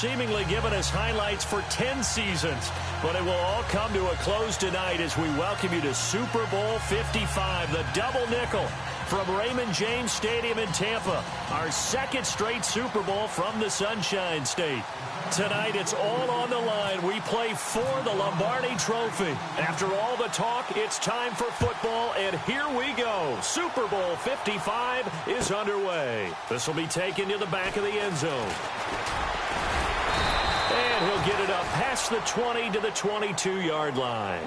seemingly given us highlights for 10 seasons. But it will all come to a close tonight as we welcome you to Super Bowl 55, the double nickel from Raymond James Stadium in Tampa, our second straight Super Bowl from the Sunshine State. Tonight, it's all on the line. We play for the Lombardi Trophy. After all the talk, it's time for football, and here we go. Super Bowl 55 is underway. This will be taken to the back of the end zone. And he'll get it up past the 20 to the 22-yard line.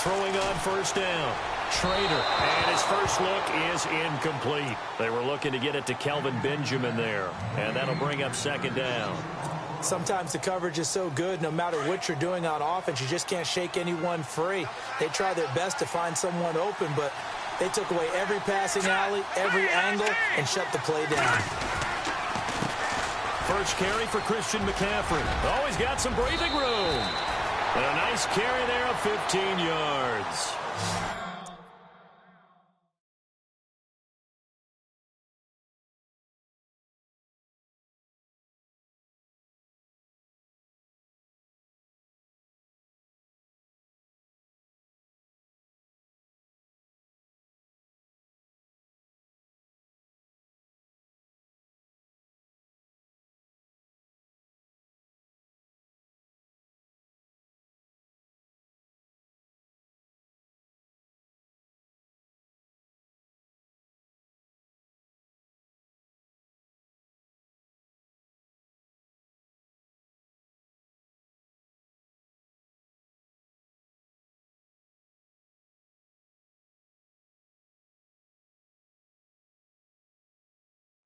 Throwing on first down. Trader. And his first look is incomplete. They were looking to get it to Kelvin Benjamin there. And that'll bring up second down. Sometimes the coverage is so good, no matter what you're doing on offense, you just can't shake anyone free. They try their best to find someone open, but they took away every passing alley, every angle, and shut the play down. First carry for Christian McCaffrey. Always got some breathing room. And a nice carry there of 15 yards.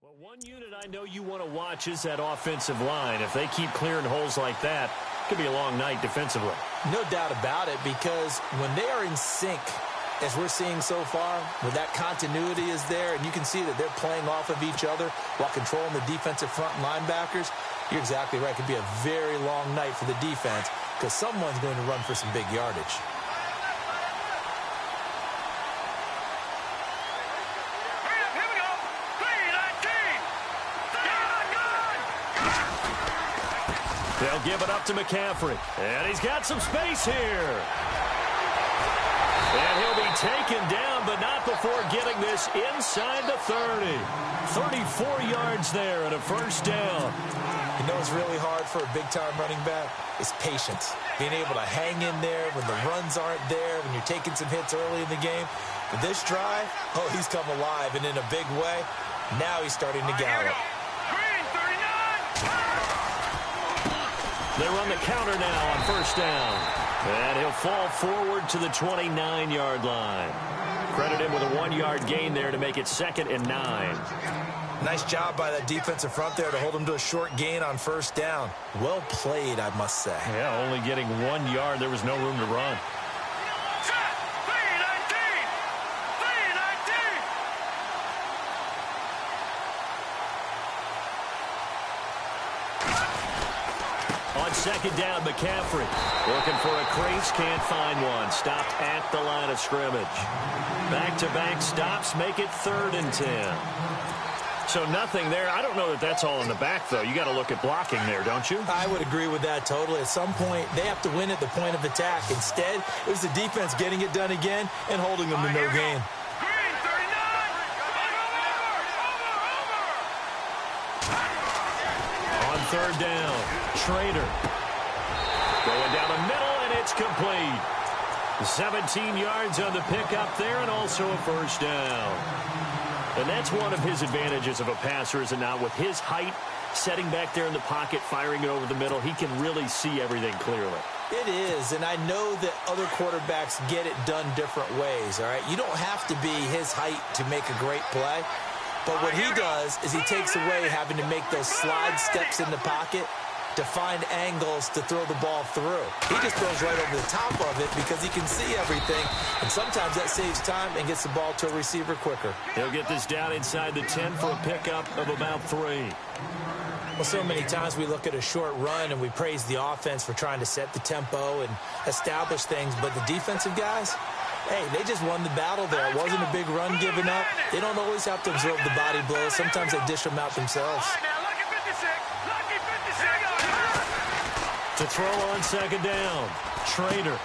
Well, one unit I know you want to watch is that offensive line. If they keep clearing holes like that, it could be a long night defensively. No doubt about it, because when they are in sync, as we're seeing so far, where that continuity is there, and you can see that they're playing off of each other while controlling the defensive front linebackers, you're exactly right. It could be a very long night for the defense because someone's going to run for some big yardage. They'll give it up to McCaffrey. And he's got some space here. And he'll be taken down, but not before getting this inside the 30. 34 yards there and a first down. You know what's really hard for a big-time running back? Is patience. Being able to hang in there when the runs aren't there, when you're taking some hits early in the game. But this drive, oh, he's come alive, and in a big way. Now he's starting to gallop. They run the counter now on first down. And he'll fall forward to the 29-yard line. Credit him with a 1-yard gain there to make it 2nd and 9. Nice job by that defensive front there to hold him to a short gain on first down. Well played, I must say. Yeah, only getting 1 yard. There was no room to run. On second down, McCaffrey looking for a crease, can't find one. Stopped at the line of scrimmage. Back-to-back stops make it 3rd and 10. So nothing there. I don't know that that's all in the back, though. You got to look at blocking there, don't you? I would agree with that totally. At some point, they have to win at the point of attack. Instead, it was the defense getting it done again and holding them to no gain. On 3rd down, Trader. Going down the middle, and it's complete. 17 yards on the pickup there, and also a first down. And that's one of his advantages of a passer, is it not? With his height, setting back there in the pocket, firing it over the middle, he can really see everything clearly. It is, and I know that other quarterbacks get it done different ways, all right? You don't have to be his height to make a great play. But what he does is he takes away having to make those slide steps in the pocket to find angles to throw the ball through. He just throws right over the top of it because he can see everything, and sometimes that saves time and gets the ball to a receiver quicker. He'll get this down inside the 10 for a pickup of about 3. Well, so many times we look at a short run and we praise the offense for trying to set the tempo and establish things, but the defensive guys, hey, they just won the battle there. It wasn't a big run given up. They don't always have to absorb the body blows. Sometimes they dish them out themselves. To throw on second down, Trader.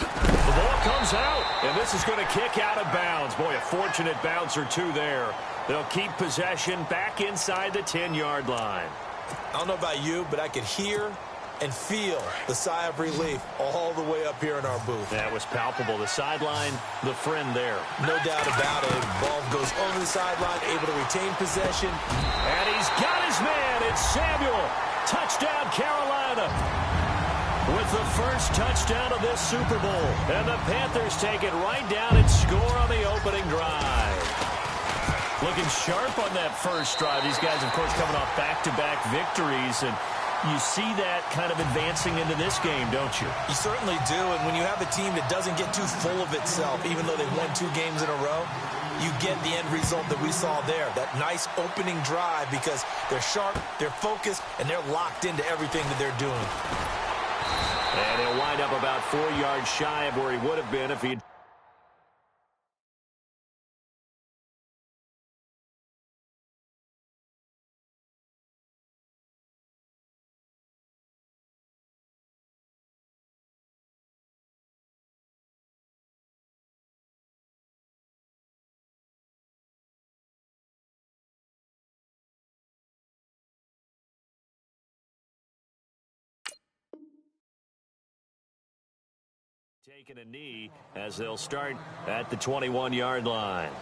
The ball comes out, and this is going to kick out of bounds. Boy, a fortunate bounce or two there. They'll keep possession back inside the 10-yard line. I don't know about you, but I could hear and feel the sigh of relief all the way up here in our booth. That was palpable. The sideline, the friend there. No doubt about it. Ball goes over the sideline, able to retain possession. And he's got his man. It's Samuel. Touchdown, Carolina. With the first touchdown of this Super Bowl. And the Panthers take it right down and score on the opening drive. Looking sharp on that first drive. These guys, of course, coming off back-to-back victories. And you see that kind of advancing into this game, don't you? You certainly do. And when you have a team that doesn't get too full of itself, even though they've won 2 games in a row, you get the end result that we saw there. That nice opening drive because they're sharp, they're focused, and they're locked into everything that they're doing. And he'll wind up about 4 yards shy of where he would have been if he'd... taking a knee as they'll start at the 21-yard line.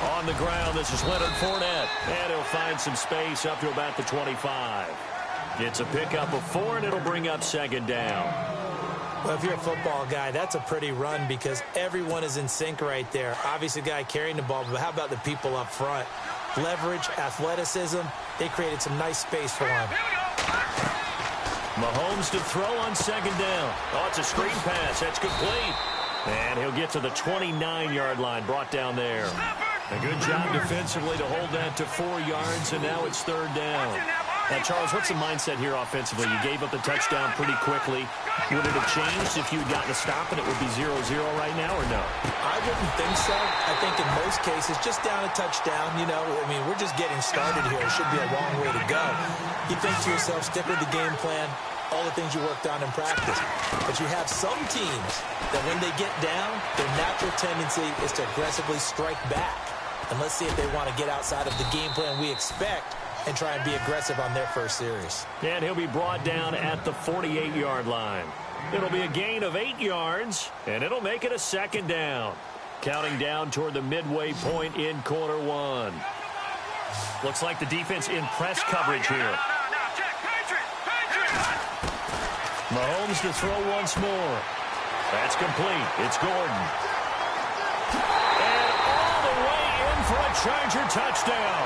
On the ground, this is Leonard Fournette, and he'll find some space up to about the 25. Gets a pickup of 4, and it'll bring up second down. Well, if you're a football guy, that's a pretty run because everyone is in sync right there. Obviously, the guy carrying the ball, but how about the people up front? Leverage, athleticism, they created some nice space for him. Mahomes to throw on second down. Oh, it's a screen pass. That's complete. And he'll get to the 29-yard line, brought down there. A good job defensively to hold that to 4 yards, and now it's third down. Now, Charles, what's the mindset here offensively? You gave up the touchdown pretty quickly. Would it have changed if you had gotten a stop and it would be 0-0 right now, or no? I wouldn't think so. I think in most cases, just down a touchdown, you know, I mean, we're just getting started here. It should be a long way to go. You think to yourself, stick with the game plan, all the things you worked on in practice. But you have some teams that when they get down, their natural tendency is to aggressively strike back. And let's see if they want to get outside of the game plan we expect and try and be aggressive on their first series. And he'll be brought down at the 48-yard line. It'll be a gain of 8 yards, and it'll make it a second down. Counting down toward the midway point in quarter 1. Looks like the defense in press coverage here. Mahomes to throw once more. That's complete. It's Gordon. And all the way in for a Charger touchdown.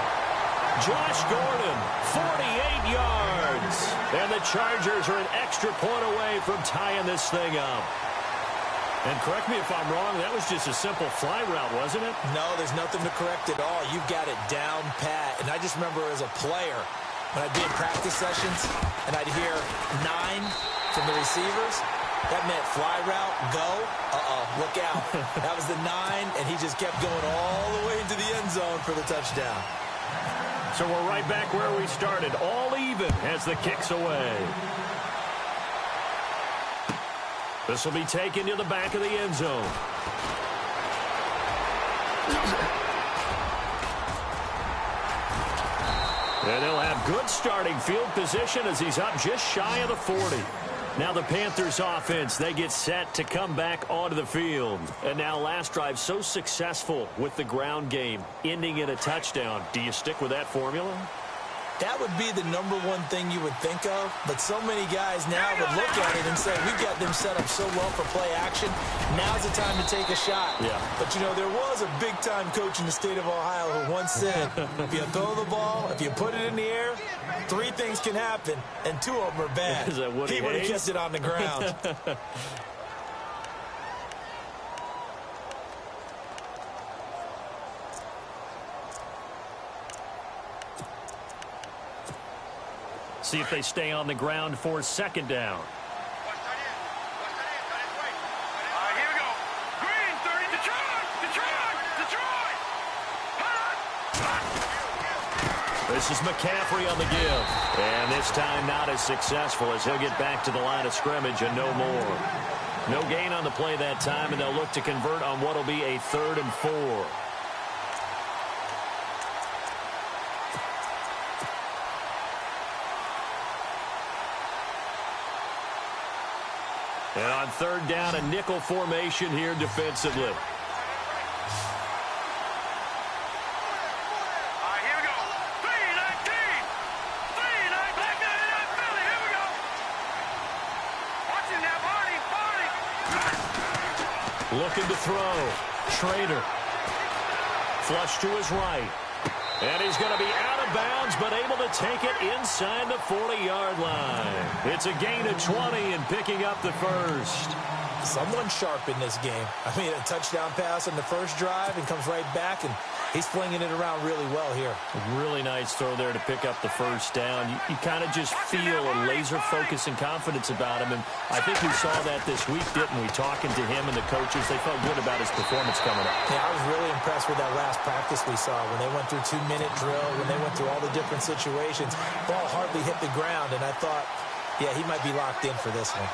Josh Gordon, 48 yards. And the Chargers are an extra point away from tying this thing up. And correct me if I'm wrong, that was just a simple fly route, wasn't it? No, there's nothing to correct at all. You've got it down pat. And I just remember as a player, when I'd be in practice sessions and I'd hear 9 from the receivers, that meant fly route, go, look out. That was the 9, and he just kept going all the way into the end zone for the touchdown. So we're right back where we started, all even as the kick's away. This will be taken to the back of the end zone. And he'll have good starting field position as he's up just shy of the 40. Now the Panthers offense, they get set to come back onto the field. And now last drive so successful with the ground game, ending in a touchdown. Do you stick with that formula? That would be the number one thing you would think of, but so many guys now would look at it and say, we've got them set up so well for play action. Now's the time to take a shot. Yeah. But, you know, there was a big-time coach in the state of Ohio who once said, if you throw the ball, if you put it in the air, 3 things can happen, and 2 of them are bad. He would have kept it on the ground. See if they stay on the ground for second down. All right, here we go. Green, 30, Detroit! This is McCaffrey on the give. And this time not as successful as he'll get back to the line of scrimmage and no more. No gain on the play that time, and they'll look to convert on what will be a 3rd and 4. And on 3rd down, a nickel formation here defensively. All right, here we go. 3-19. Back to Philly. Here we go. Watching that, Barney. Looking to throw. Schrader. Flush to his right. And he's going to be out of bounds, but able to take it inside the 40-yard line. It's a gain of 20 and picking up the first. Someone sharp in this game. I mean, a touchdown pass on the first drive and comes right back, and he's flinging it around really well here. Really nice throw there to pick up the first down. You kind of just feel a laser focus and confidence about him, and I think we saw that this week, didn't we? Talking to him and the coaches, they felt good about his performance coming up. Yeah, I was really impressed with that last practice we saw when they went through 2-minute drill, when they went through all the different situations. Ball hardly hit the ground, and I thought, yeah, he might be locked in for this one.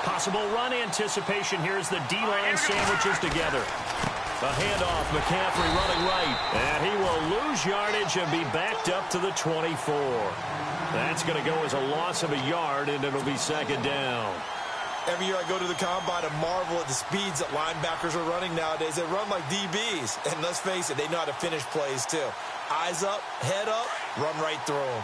Possible run anticipation here as the D-line sandwiches together. A handoff, McCaffrey running right. And he will lose yardage and be backed up to the 24. That's going to go as a loss of a yard, and it'll be second down. Every year I go to the combine and marvel at the speeds that linebackers are running nowadays. They run like DBs. And let's face it, they know how to finish plays too. Eyes up, head up, run right through them.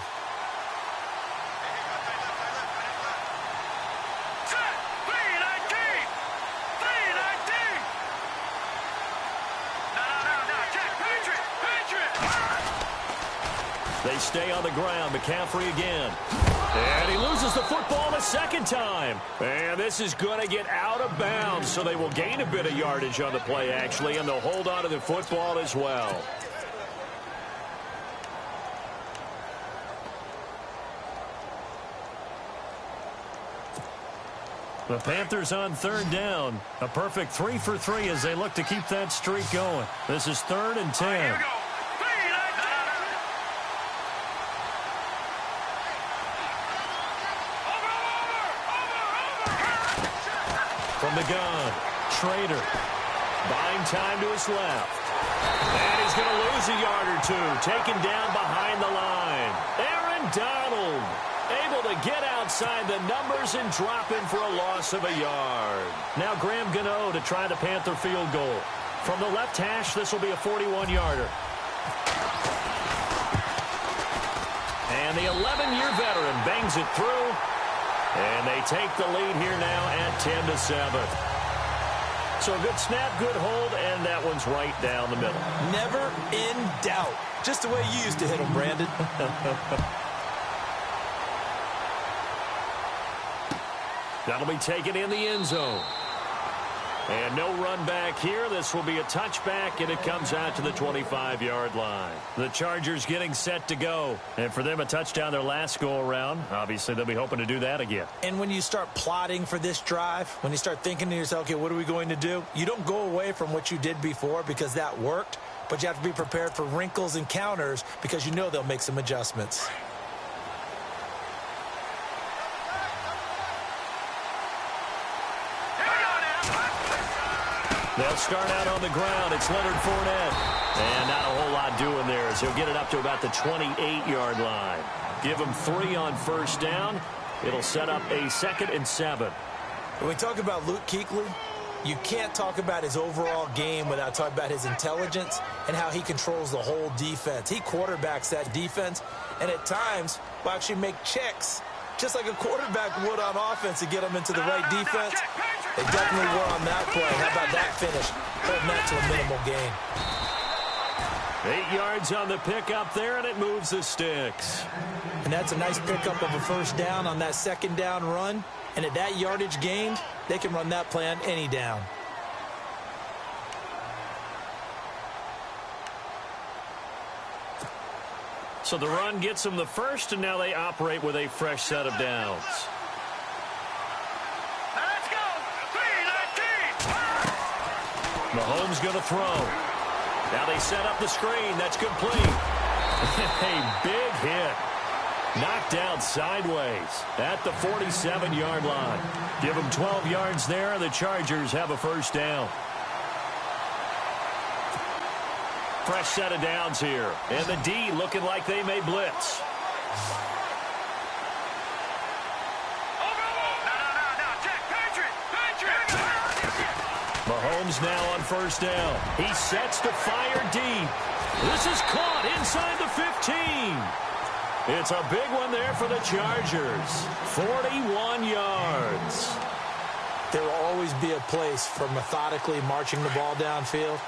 They stay on the ground. McCaffrey again. And he loses the football the second time. And this is going to get out of bounds, so they will gain a bit of yardage on the play, actually, and they'll hold on to the football as well. The Panthers on 3rd down. A perfect 3 for 3 as they look to keep that streak going. This is 3rd and 10. Here we go. From the gun, Schrader buying time to his left. And he's going to lose a yard or 2, taken down behind the line. Aaron Donald able to get outside the numbers and drop in for a loss of a yard. Now Graham Gano to try the Panther field goal. From the left hash, this will be a 41-yarder. And the 11-year veteran bangs it through. And they take the lead here now at 10-7. So a good snap, good hold, and that one's right down the middle. Never in doubt. Just the way you used to hit them, Brandon. That'll be taken in the end zone. And no run back here. This will be a touchback, and it comes out to the 25-yard line. The Chargers getting set to go. And for them, a touchdown their last go-around. Obviously, they'll be hoping to do that again. And when you start plotting for this drive, when you start thinking to yourself, okay, what are we going to do? You don't go away from what you did before because that worked, but you have to be prepared for wrinkles and counters because you know they'll make some adjustments. They'll start out on the ground. It's Leonard Fournette. And not a whole lot doing there as he'll get it up to about the 28-yard line. Give him 3 on first down. It'll set up a 2nd and 7. When we talk about Luke Kuechly, you can't talk about his overall game without talking about his intelligence and how he controls the whole defense. He quarterbacks that defense, and at times will actually make checks, just like a quarterback would on offense to get them into the right defense. They definitely were on that play. How about that finish? Holding that to a minimal gain. 8 yards on the pickup there, and it moves the sticks. And that's a nice pickup of a first down on that 2nd down run. And at that yardage gained, they can run that play on any down. So the run gets them the first, and now they operate with a fresh set of downs. Let's go. 3-19. Mahomes going to throw. Now they set up the screen. That's complete. A big hit. Knocked out sideways at the 47-yard line. Give them 12 yards there, and the Chargers have a first down. Fresh set of downs here. And the D looking like they may blitz. Mahomes now on first down. He sets to fire deep. This is caught inside the 15. It's a big one there for the Chargers. 41 yards. There will always be a place for methodically marching the ball downfield.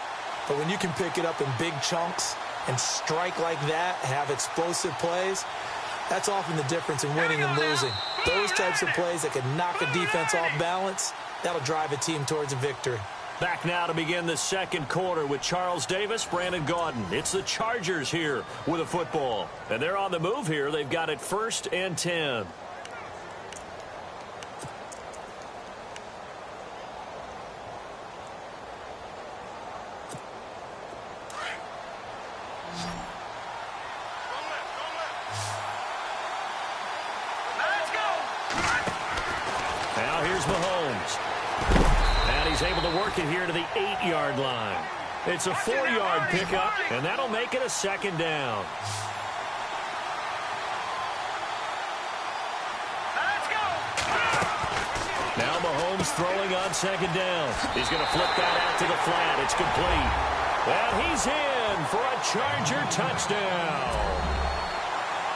But when you can pick it up in big chunks and strike like that, have explosive plays, that's often the difference in winning and losing. Those types of plays that can knock a defense off balance, that'll drive a team towards a victory. Back now to begin the second quarter with Charles Davis, Brandon Gaudin. It's the Chargers here with a football. And they're on the move here. They've got it 1st and 10. Now here's Mahomes. And he's able to work it here to the 8-yard line. It's a 4-yard pickup, and that'll make it a 2nd down. Now Mahomes throwing on 2nd down. He's going to flip that out to the flat. It's complete. And he's in for a Charger touchdown.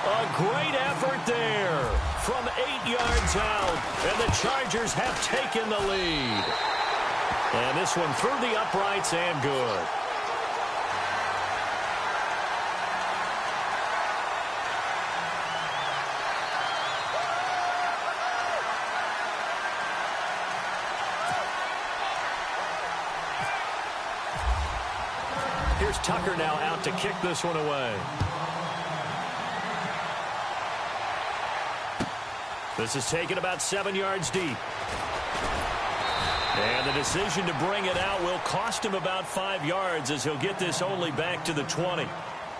A great effort there from 8 yards out, and the Chargers have taken the lead. And this one through the uprights and good. Here's Tucker now out to kick this one away. This is taken about 7 yards deep. And the decision to bring it out will cost him about 5 yards as he'll get this only back to the 20.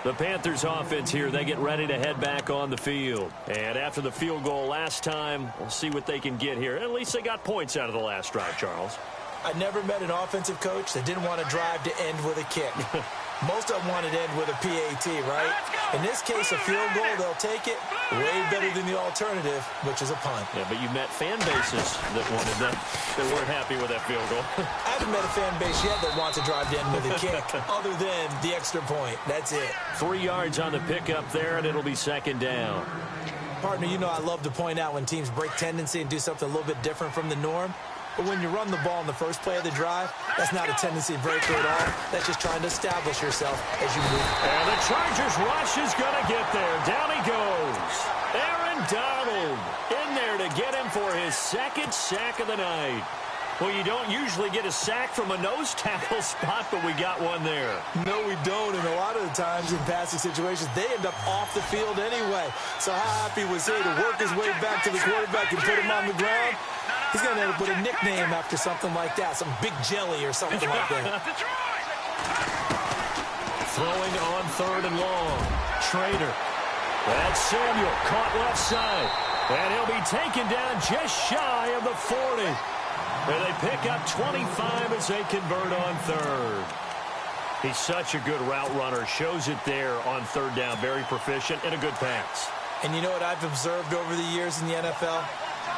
The Panthers offense here, they get ready to head back on the field. And after the field goal last time, we'll see what they can get here. At least they got points out of the last drive, Charles. I never met an offensive coach that didn't want to drive to end with a kick. Most of them wanted to end with a PAT, right? In this case, a field goal, they'll take it. Way better than the alternative, which is a punt. Yeah, but you met fan bases that wanted that, that weren't happy with that field goal. I haven't met a fan base yet that wants to drive to end with a kick, other than the extra point. That's it. 3 yards on the pickup there, and it'll be 2nd down. Partner, you know I love to point out when teams break tendency and do something a little bit different from the norm. But when you run the ball in the first play of the drive, that's not a tendency breaker at all. That's just trying to establish yourself as you move. And the Chargers rush is going to get there. Down he goes. Aaron Donald in there to get him for his 2nd sack of the night. Well, you don't usually get a sack from a nose tackle spot, but we got one there. No, we don't. And a lot of the times in passing situations, they end up off the field anyway. So how happy was he to work his way back to the quarterback and put him on the ground? He's going to end up with a nickname after something like that, some Big Jelly or something like that. Throwing on 3rd and long. Trader. That's Samuel, caught left side. And he'll be taken down just shy of the 40. And they pick up 25 as they convert on 3rd. He's such a good route runner. Shows it there on 3rd down. Very proficient and a good pass. And you know what I've observed over the years in the NFL?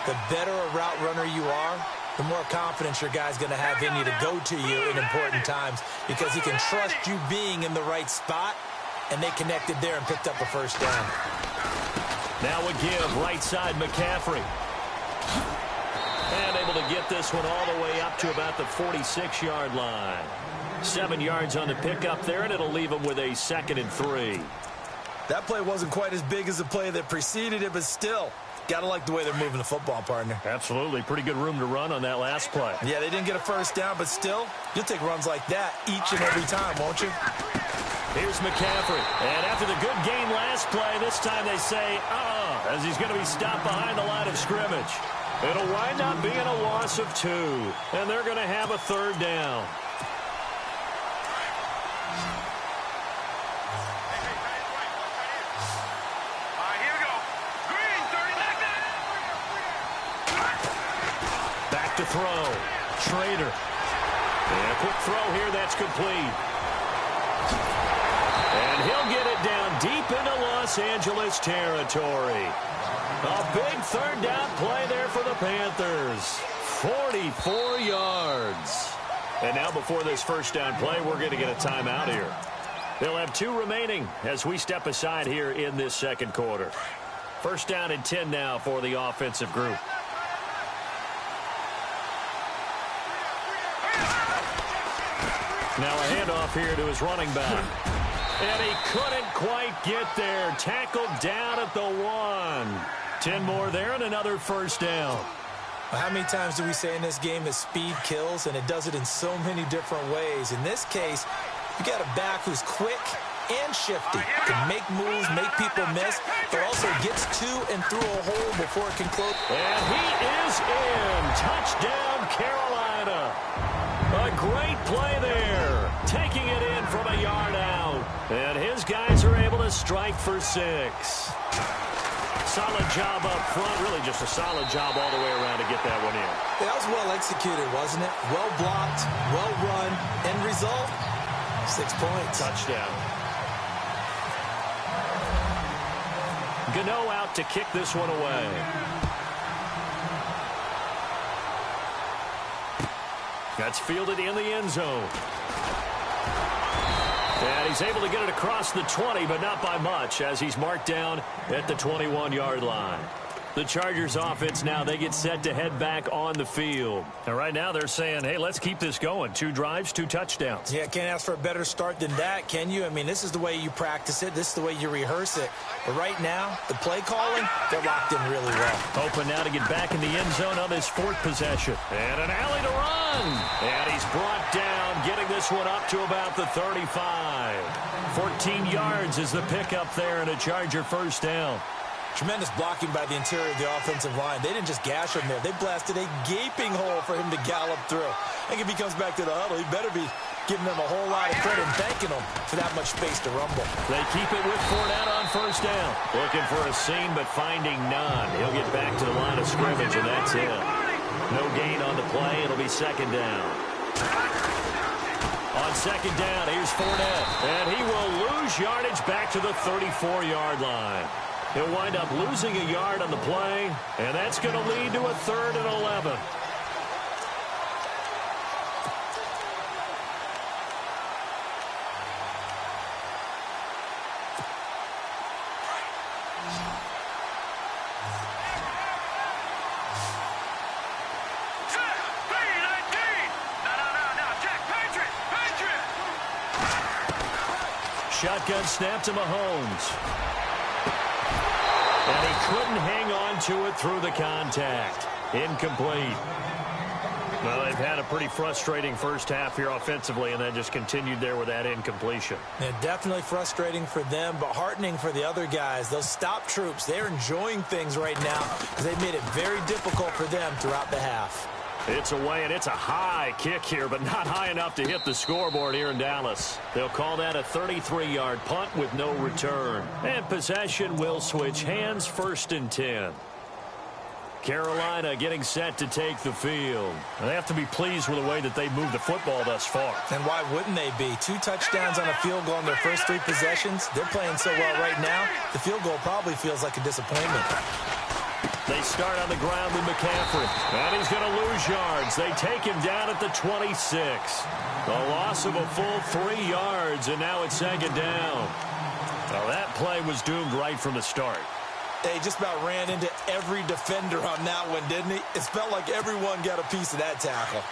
The better a route runner you are, the more confidence your guy's going to have in you to go to you in important times because he can trust you being in the right spot, and they connected there and picked up a first down. Now a give, right side McCaffrey. And able to get this one all the way up to about the 46-yard line. 7 yards on the pickup there, and it'll leave him with a 2nd and 3. That play wasn't quite as big as the play that preceded it, but still, gotta like the way they're moving the football, partner. Absolutely. Pretty good room to run on that last play. Yeah, they didn't get a first down, but still, you'll take runs like that each and every time, won't you? Here's McCaffrey. And after the good gain last play, this time they say, as he's going to be stopped behind the line of scrimmage. It'll wind up being a loss of 2, and they're going to have a 3rd down. Back to throw. Schrader. And a quick throw here that's complete. And he'll get it down deep into Los Angeles territory. A big 3rd down play there for the Panthers. 44 yards. And now before this first down play, we're going to get a timeout here. They'll have 2 remaining as we step aside here in this second quarter. First down and 10 now for the offensive group. Now a handoff here to his running back. And he couldn't quite get there. Tackled down at the 1. 10 more there and another first down. Well, how many times do we say in this game that speed kills, and it does it in so many different ways? In this case, you got a back who's quick and shifty, can make moves, make people miss, but also gets to and through a hole before it can close. And he is in. Touchdown, Carolina. A great play there. Taking it in from a yard out. And his guys are able to strike for 6. Solid job up front. Really just a solid job all the way around to get that one in. That was well executed, wasn't it? Well blocked, well run. End result, 6 points. Touchdown. Gano out to kick this one away. That's fielded in the end zone. And he's able to get it across the 20, but not by much, as he's marked down at the 21-yard line. The Chargers offense now, they get set to head back on the field. And right now they're saying, hey, let's keep this going. 2 drives, 2 touchdowns. Yeah, can't ask for a better start than that, can you? I mean, this is the way you practice it. This is the way you rehearse it. But right now, the play calling, they're locked in really well. Open now to get back in the end zone on his 4th possession. And an alley to run. And he's brought down, getting this one up to about the 35. 14 yards is the pickup there and a Charger first down. Tremendous blocking by the interior of the offensive line. They didn't just gash him there. They blasted a gaping hole for him to gallop through. I think if he comes back to the huddle, he better be giving them a whole lot of credit and thanking them for that much space to rumble. They keep it with Fournette on first down. Looking for a seam, but finding none. He'll get back to the line of scrimmage, and that's it. No gain on the play. It'll be 2nd down. On 2nd down, here's Fournette. And he will lose yardage back to the 34-yard line. He'll wind up losing a yard on the play, and that's going to lead to a 3rd and 11. Shotgun snap to Mahomes. And he couldn't hang on to it through the contact. Incomplete. Well, they've had a pretty frustrating first half here offensively, and then just continued there with that incompletion. Yeah, definitely frustrating for them, but heartening for the other guys. Those stop troops, they're enjoying things right now because they've made it very difficult for them throughout the half. It's away, and it's a high kick here, but not high enough to hit the scoreboard here in Dallas. They'll call that a 33-yard punt with no return. And possession will switch hands, 1st and 10. Carolina getting set to take the field. They have to be pleased with the way that they moved the football thus far. And why wouldn't they be? 2 touchdowns on a field goal in their first 3 possessions. They're playing so well right now, the field goal probably feels like a disappointment. They start on the ground with McCaffrey. And he's going to lose yards. They take him down at the 26. A loss of a full 3 yards, and now it's second down. Well, that play was doomed right from the start. They just about ran into every defender on that one, didn't he? It felt like everyone got a piece of that tackle.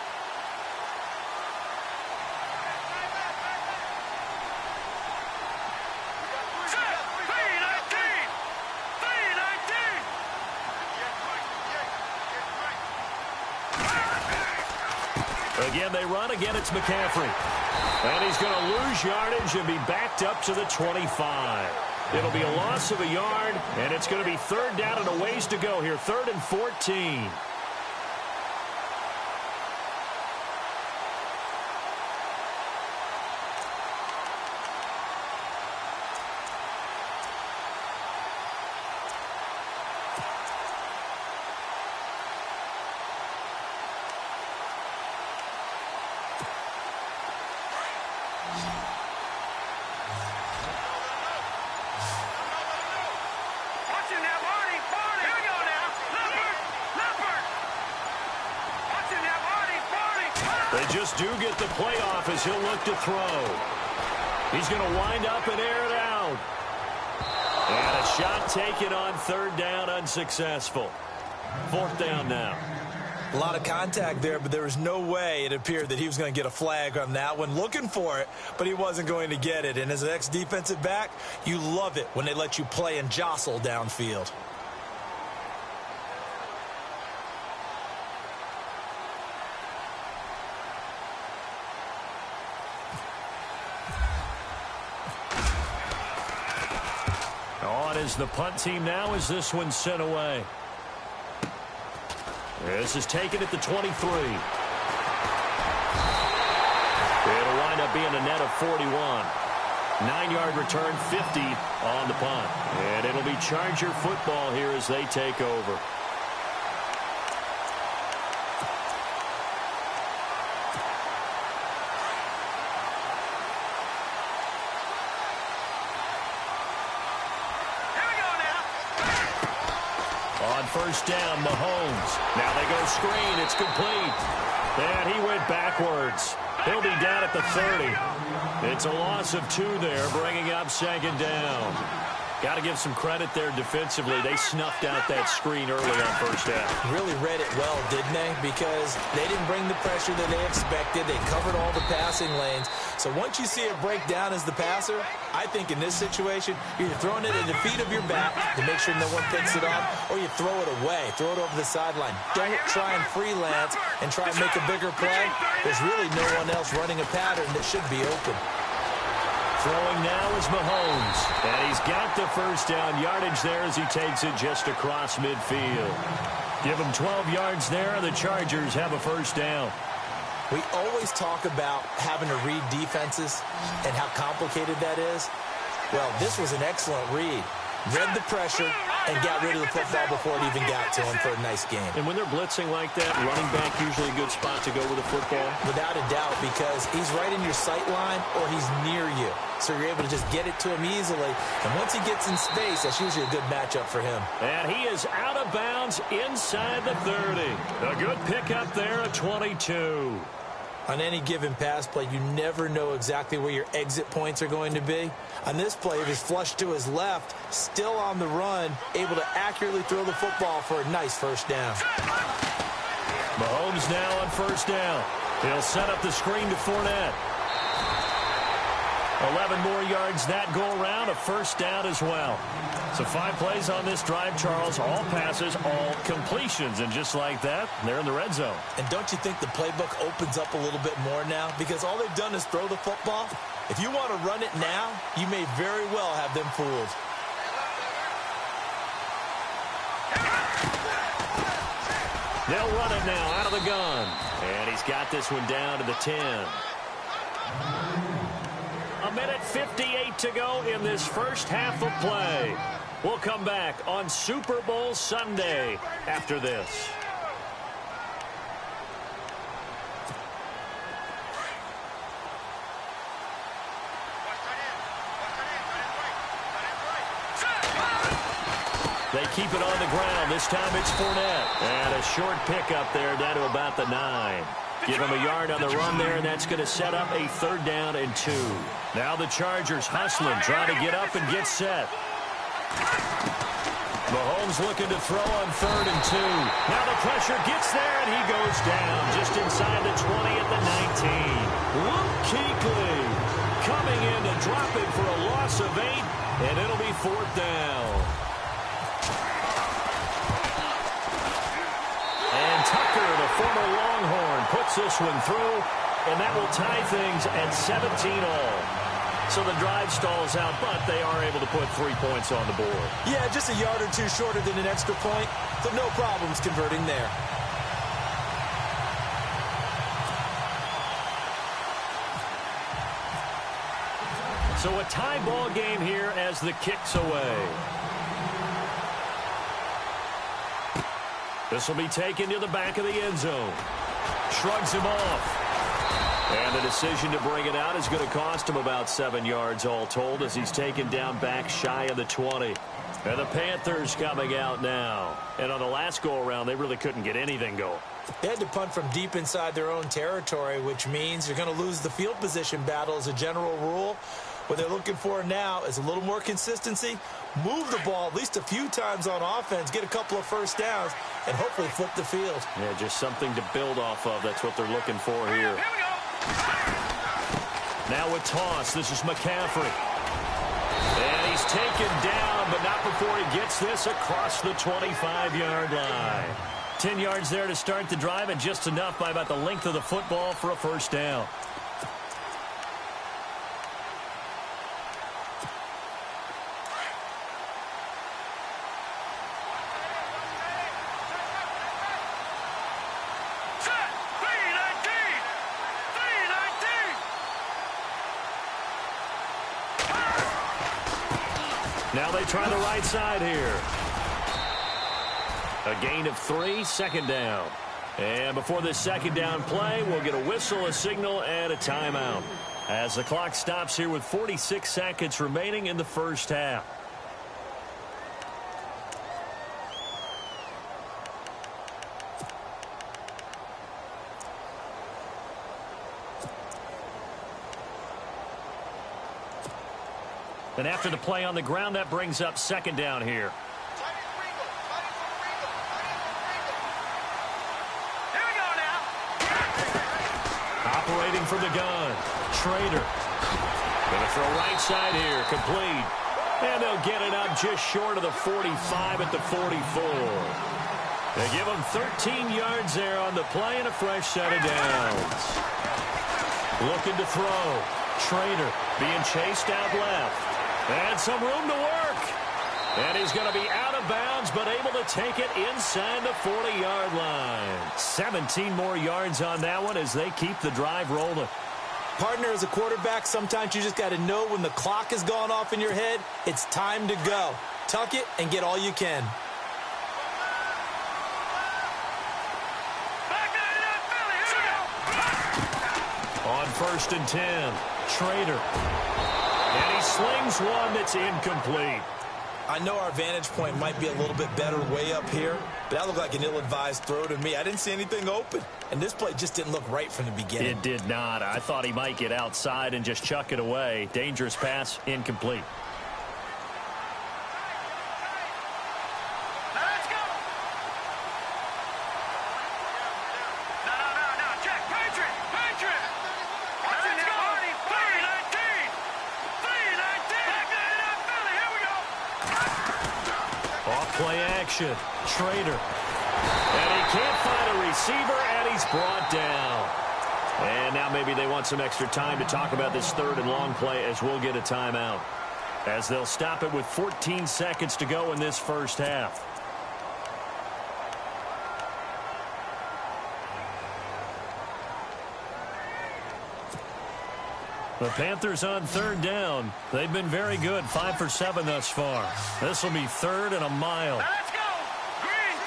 Again, they run. Again, it's McCaffrey. And he's going to lose yardage and be backed up to the 25. It'll be a loss of a yard, and it's going to be third down and a ways to go here. 3rd and 14. They just do get the playoff as he'll look to throw. He's going to wind up and air it out. And a shot taken on 3rd down, unsuccessful. 4th down now. A lot of contact there, but there was no way it appeared that he was going to get a flag on that one. Looking for it, but he wasn't going to get it. And as an ex-defensive back, you love it when they let you play and jostle downfield. Is the punt team now as this one's sent away. This is taken at the 23. It'll wind up being a net of 41. 9-yard return, 50 on the punt. And it'll be Charger football here as they take over. First down, Mahomes. Now they go screen. It's complete. And he went backwards. He'll be down at the 30. It's a loss of 2 there, bringing up second down. Got to give some credit there defensively. They snuffed out that screen early on first down. Really read it well, didn't they? Because they didn't bring the pressure that they expected. They covered all the passing lanes. So once you see it break down as the passer, I think in this situation, you're throwing it at the feet of your back to make sure no one picks it up, or you throw it away, throw it over the sideline. Don't try and freelance and try and make a bigger play. There's really no one else running a pattern that should be open. Throwing now is Mahomes. And he's got the first down yardage there as he takes it just across midfield. Give him 12 yards there, and the Chargers have a first down. We always talk about having to read defenses and how complicated that is. Well, this was an excellent read. Read the pressure and got rid of the football before it even got to him for a nice game. And when they're blitzing like that, running back usually a good spot to go with the football? Without a doubt, because he's right in your sight line or he's near you. So you're able to just get it to him easily. And once he gets in space, that's usually a good matchup for him. And he is out of bounds inside the 30. A good pickup there at 22. On any given pass play, you never know exactly where your exit points are going to be. On this play, it was flushed to his left, still on the run, able to accurately throw the football for a nice first down. Mahomes now on first down. He'll set up the screen to Fournette. 11 more yards that go around, a first down as well. So 5 plays on this drive, Charles. All passes, all completions. And just like that, they're in the red zone. And don't you think the playbook opens up a little bit more now? Because all they've done is throw the football. If you want to run it now, you may very well have them fooled. They'll run it now out of the gun. And he's got this one down to the 10. A minute 58 to go in this first half of play. We'll come back on Super Bowl Sunday after this. They keep it on the ground. This time it's Fournette. And a short pickup there down to about the 9. Give him a yard on the run there, and that's going to set up a 3rd down and 2. Now the Chargers hustling, trying to get up and get set. Mahomes looking to throw on 3rd and 2. Now the pressure gets there, and he goes down just inside the 20 at the 19. Luke Kuechly coming in to drop it for a loss of 8, and it'll be 4th down. And Tucker, the former Longhorn, puts this one through, and that will tie things at 17-all. So the drive stalls out, but they are able to put 3 points on the board. Yeah, just a yard or two shorter than an extra point, so no problems converting there. So a tie ball game here as the kick's away. This will be taken to the back of the end zone. Shrugs him off. And the decision to bring it out is going to cost him about 7 yards all told as he's taken down back shy of the 20. And the Panthers coming out now. And on the last go-around, they really couldn't get anything going. They had to punt from deep inside their own territory, which means you're going to lose the field position battle as a general rule. What they're looking for now is a little more consistency, move the ball at least a few times on offense, get a couple of first downs, and hopefully flip the field. Yeah, just something to build off of. That's what they're looking for here. Now with toss, this is McCaffrey. And he's taken down, but not before he gets this across the 25-yard line. 10 yards there to start the drive, and just enough by about the length of the football for a first down. Now they try the right side here. A gain of 3, 2nd down. And before this 2nd down play, we'll get a whistle, a signal, and a timeout. As the clock stops here with 46 seconds remaining in the first half. And after the play on the ground, that brings up 2nd down here. Here we go now. Operating from the gun. Schrader. Going to throw right side here. Complete. And they'll get it up just short of the 45 at the 44. They give them 13 yards there on the play and a fresh set of downs. Looking to throw. Schrader being chased out left. And some room to work. And he's going to be out of bounds, but able to take it inside the 40-yard line. 17 more yards on that one as they keep the drive rolling. Partner, as a quarterback, sometimes you just got to know when the clock has gone off in your head, it's time to go. Tuck it and get all you can. On 1st and 10, Schrader. And he slings one that's incomplete. I know our vantage point might be a little bit better way up here, but that looked like an ill-advised throw to me. I didn't see anything open, and this play just didn't look right from the beginning. It did not. I thought he might get outside and just chuck it away. Dangerous pass, incomplete. Play action. Schrader. And he can't find a receiver, and he's brought down. And now maybe they want some extra time to talk about this 3rd and long play as we'll get a timeout. As they'll stop it with 14 seconds to go in this first half. The Panthers on third down. They've been very good, 5 for 7 thus far. This will be third and a mile. Now let's go. Green.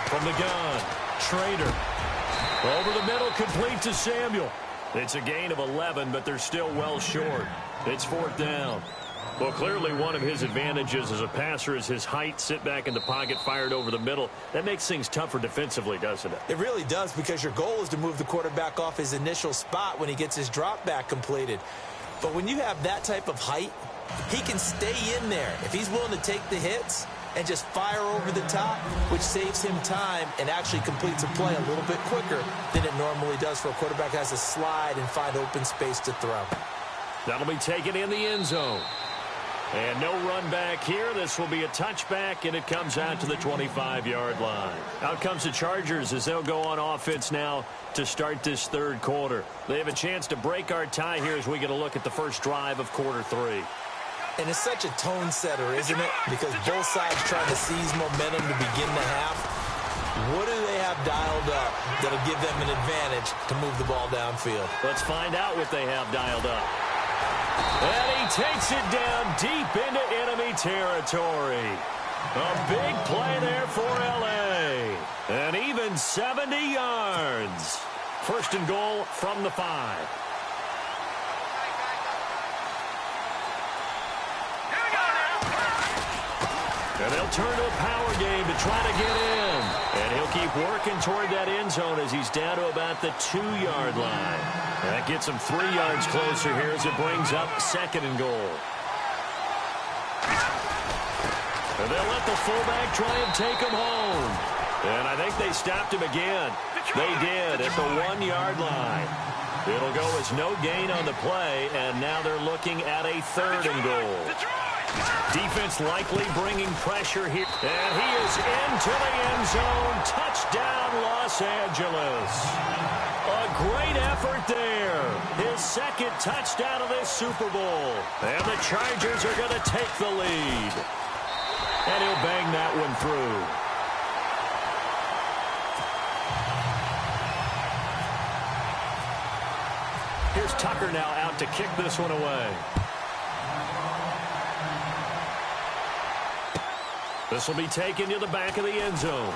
From the gun, Schrader. Over the middle, complete to Samuel. It's a gain of 11, but they're still well short. It's fourth down. Well, clearly one of his advantages as a passer is his height. Sit back in the pocket, fired over the middle. That makes things tougher defensively, doesn't it? It really does, because your goal is to move the quarterback off his initial spot when he gets his drop back completed. But when you have that type of height, he can stay in there if he's willing to take the hits and just fire over the top, which saves him time and actually completes a play a little bit quicker than it normally does for a quarterback who has to slide and find open space to throw. That'll be taken in the end zone. And no run back here. This will be a touchback, and it comes out to the 25-yard line. Out comes the Chargers as they'll go on offense now to start this third quarter. They have a chance to break our tie here as we get a look at the first drive of quarter 3. And it's such a tone setter, isn't it? Because both sides trying to seize momentum to begin the half. What do they have dialed up that'll give them an advantage to move the ball downfield? Let's find out what they have dialed up. And he takes it down deep into enemy territory. A big play there for L.A. And even 70 yards. First and goal from the 5. And they'll turn to a power game to try to get in. And he'll keep working toward that end zone as he's down to about the 2-yard line. That gets him 3 yards closer here as it brings up second and goal. And they'll let the fullback try and take him home. And I think they stopped him again. They did at the 1-yard line. It'll go as no gain on the play, and now they're looking at a third and goal. Defense likely bringing pressure here. And he is into the end zone. Touchdown, Los Angeles. A great effort there. His second touchdown of this Super Bowl. And the Chargers are going to take the lead. And he'll bang that one through. Here's Tucker now out to kick this one away. This will be taken to the back of the end zone.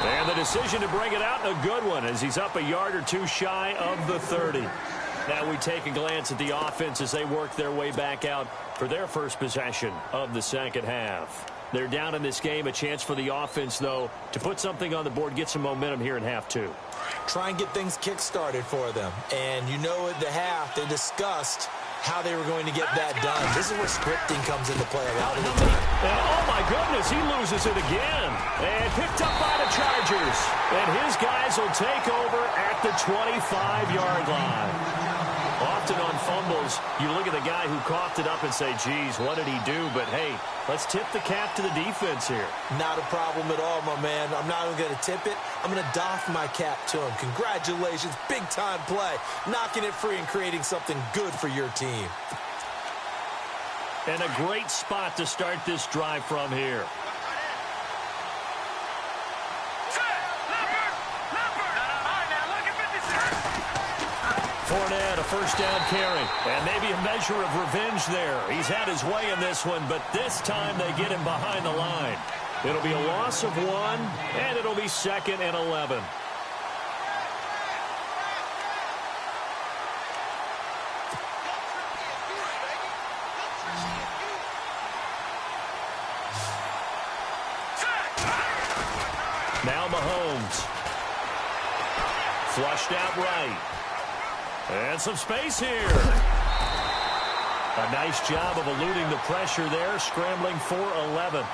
And the decision to bring it out, a good one, as he's up a yard or two shy of the 30. Now we take a glance at the offense as they work their way back out for their first possession of the second half. They're down in this game. A chance for the offense, though, to put something on the board, get some momentum here in half 2. Try and get things kick-started for them. And you know at the half, they discussed how they were going to get that done. This is where scripting comes into play a lot of the time. Oh, my goodness, he loses it again. And picked up by the Chargers. And his guys will take over at the 25-yard line. Often on fumbles, you look at the guy who coughed it up and say, geez, what did he do? But, hey, let's tip the cap to the defense here. Not a problem at all, my man. I'm not even going to tip it. I'm going to doff my cap to him. Congratulations. Big-time play. Knocking it free and creating something good for your team. And a great spot to start this drive from here. Fournette, a first down carry, and maybe a measure of revenge there. He's had his way in this one, but this time they get him behind the line. It'll be a loss of 1, and it'll be 2nd and 11. Now Mahomes. Flushed out right. And some space here. A nice job of eluding the pressure there, scrambling for 11.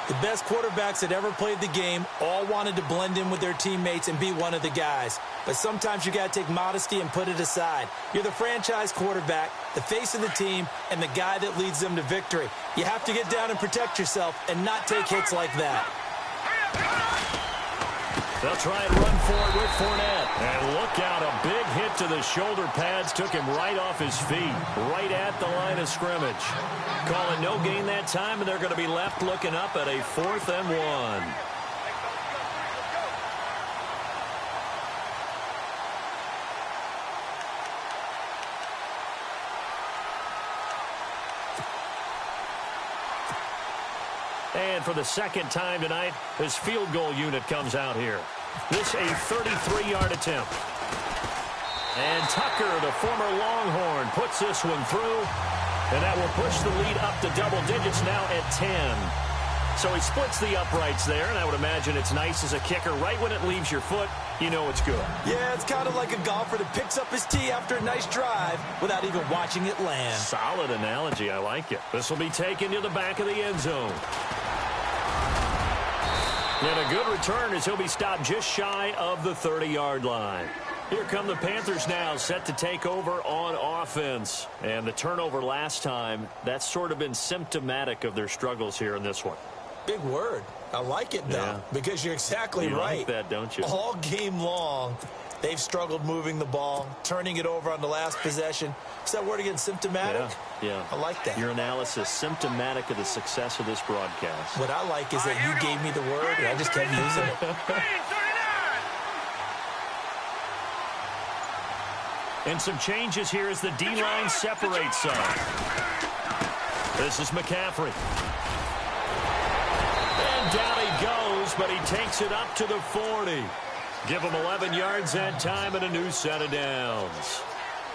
The best quarterbacks that ever played the game all wanted to blend in with their teammates and be one of the guys. But sometimes you got to take modesty and put it aside. You're the franchise quarterback, the face of the team, and the guy that leads them to victory. You have to get down and protect yourself and not take hits like that. They'll try and run for it with Fournette. And look out, a big hit to the shoulder pads took him right off his feet, right at the line of scrimmage. Calling no gain that time, and they're going to be left looking up at a 4th and 1. And for the second time tonight, his field goal unit comes out here. This a 33-yard attempt. And Tucker, the former Longhorn, puts this one through. And that will push the lead up to double digits now at 10. So he splits the uprights there, and I would imagine it's nice as a kicker. Right when it leaves your foot, you know it's good. Yeah, it's kind of like a golfer that picks up his tee after a nice drive without even watching it land. Solid analogy. I like it. This will be taken to the back of the end zone. And a good return as he'll be stopped just shy of the 30-yard line. Here come the Panthers now, set to take over on offense. And the turnover last time, that's sort of been symptomatic of their struggles here in this one. Big word. I like it, though, because you're exactly right. You like that, don't you? All game long, they've struggled moving the ball, turning it over on the last possession. Is that word again, symptomatic? Yeah. I like that. Your analysis, symptomatic of the success of this broadcast. What I like is that you gave me the word, and I just kept using it. And some changes here as the D-line separates some. This is McCaffrey. And down he goes, but he takes it up to the 40. Give him 11 yards that time and a new set of downs.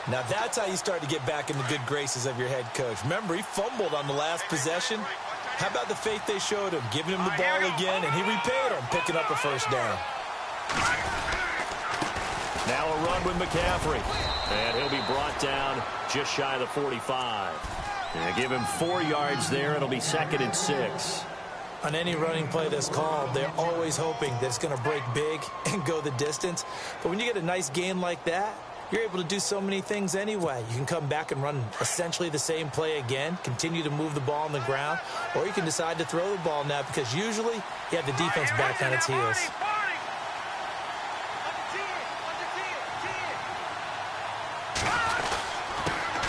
Now that's how you start to get back in the good graces of your head coach. Remember, he fumbled on the last possession. How about the faith they showed him, giving him the ball again, and he repaid him, picking up a first down. Now a run with McCaffrey. And he'll be brought down just shy of the 45. And give him 4 yards there. It'll be 2nd and 6. On any running play that's called, they're always hoping that it's going to break big and go the distance. But when you get a nice gain like that, you're able to do so many things anyway. You can come back and run essentially the same play again, continue to move the ball on the ground, or you can decide to throw the ball now because usually you have the defense back on its heels.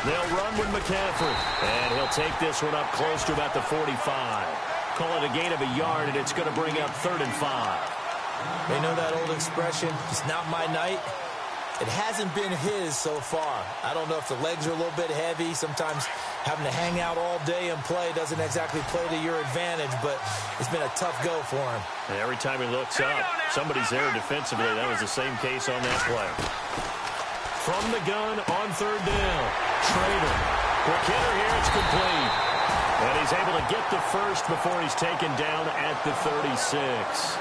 They'll run with McCaffrey, and he'll take this one up close to about the 45. Call it a gain of a yard, and it's going to bring up 3rd and 5. They know that old expression, it's not my night. It hasn't been his so far. I don't know if the legs are a little bit heavy. Sometimes having to hang out all day and play doesn't exactly play to your advantage, but it's been a tough go for him. And every time he looks up, somebody's there defensively. That was the same case on that play. From the gun on 3rd down. Schrader. Quick hitter here. It's complete. And he's able to get the first before he's taken down at the 36.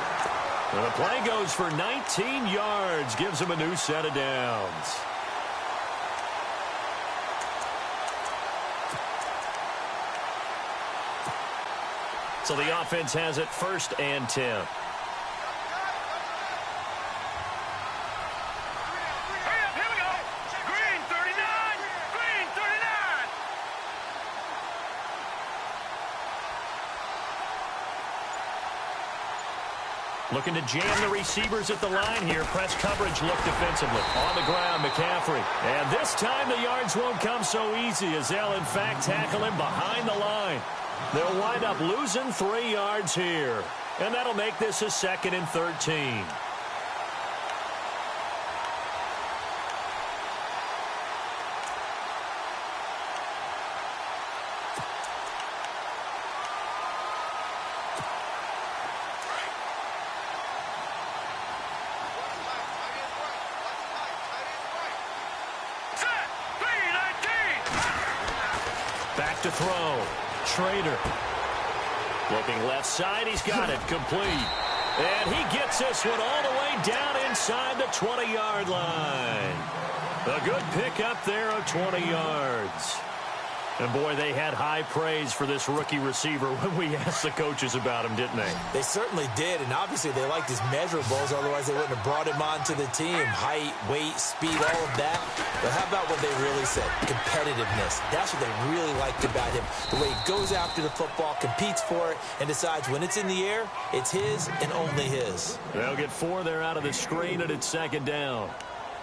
And the play goes for 19 yards. Gives him a new set of downs. So the offense has it 1st and 10. Looking to jam the receivers at the line here. Press coverage look defensively. On the ground, McCaffrey. And this time the yards won't come so easy as they'll, in fact, tackle him behind the line. They'll wind up losing 3 yards here. And that'll make this a 2nd and 13. To throw. Schrader. Looking left side. He's got it. Complete. And he gets this one all the way down inside the 20-yard line. A good pickup there of 20 yards. And, boy, they had high praise for this rookie receiver when we asked the coaches about him, didn't they? They certainly did, and obviously they liked his measurables. Otherwise, they wouldn't have brought him onto the team. Height, weight, speed, all of that. But how about what they really said? Competitiveness. That's what they really liked about him. The way he goes after the football, competes for it, and decides when it's in the air, it's his and only his. They'll get 4 there out of the screen, and it's 2nd down.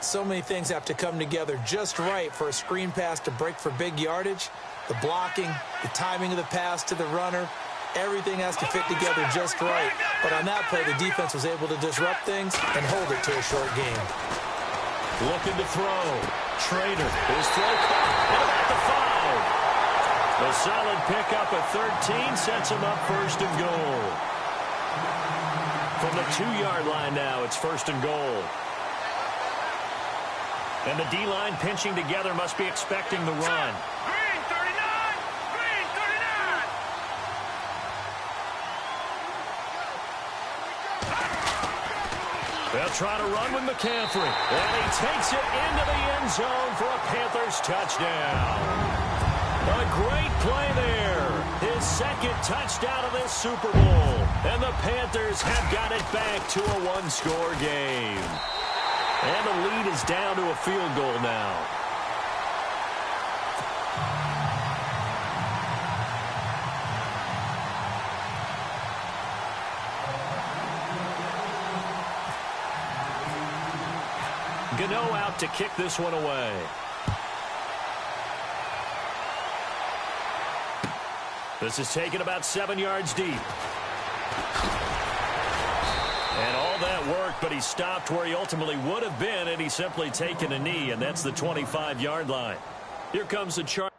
So many things have to come together just right for a screen pass to break for big yardage. The blocking, the timing of the pass to the runner, everything has to fit together just right. But on that play, the defense was able to disrupt things and hold it to a short game. Looking to throw. Schrader. His throw caught at about the 5. A solid pickup of 13 sets him up first and goal. From the 2-yard line now, it's first and goal. And the D-line pinching together must be expecting the run. Green 39! Green 39! They'll try to run with McCaffrey. And he takes it into the end zone for a Panthers touchdown. A great play there. His second touchdown of this Super Bowl. And the Panthers have got it back to a one-score game. And the lead is down to a field goal now. Gano out to kick this one away. This is taken about 7 yards deep. And all that worked, but he stopped where he ultimately would have been, and he's simply taken a knee, and that's the 25-yard line. Here comes the charge.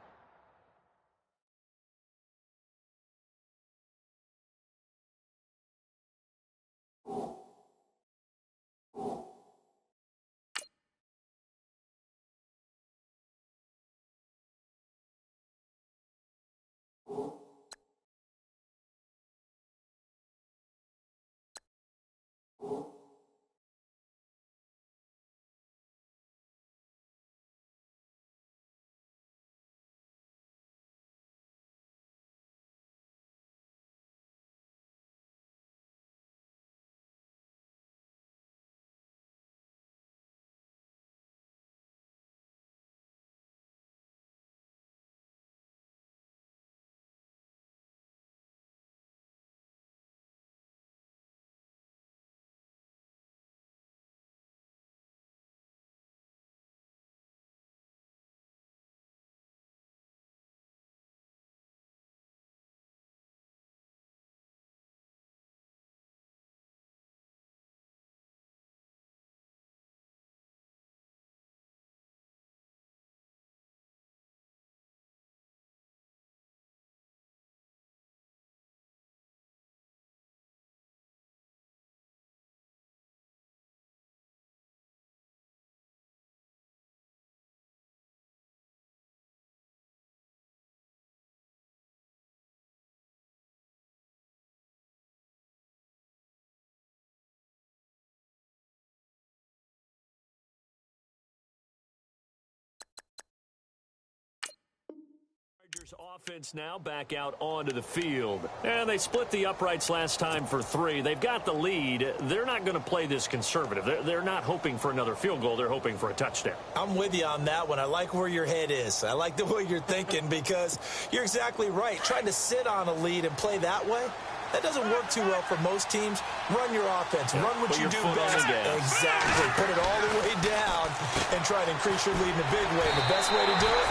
Offense now back out onto the field. And they split the uprights last time for 3. They've got the lead. They're not going to play this conservative. They're not hoping for another field goal. They're hoping for a touchdown. I'm with you on that one. I like where your head is. I like the way you're thinking because you're exactly right. Trying to sit on a lead and play that way, that doesn't work too well for most teams. Run your offense. Run what you do best. Exactly. Put it all the way down and try to increase your lead in a big way. And the best way to do it,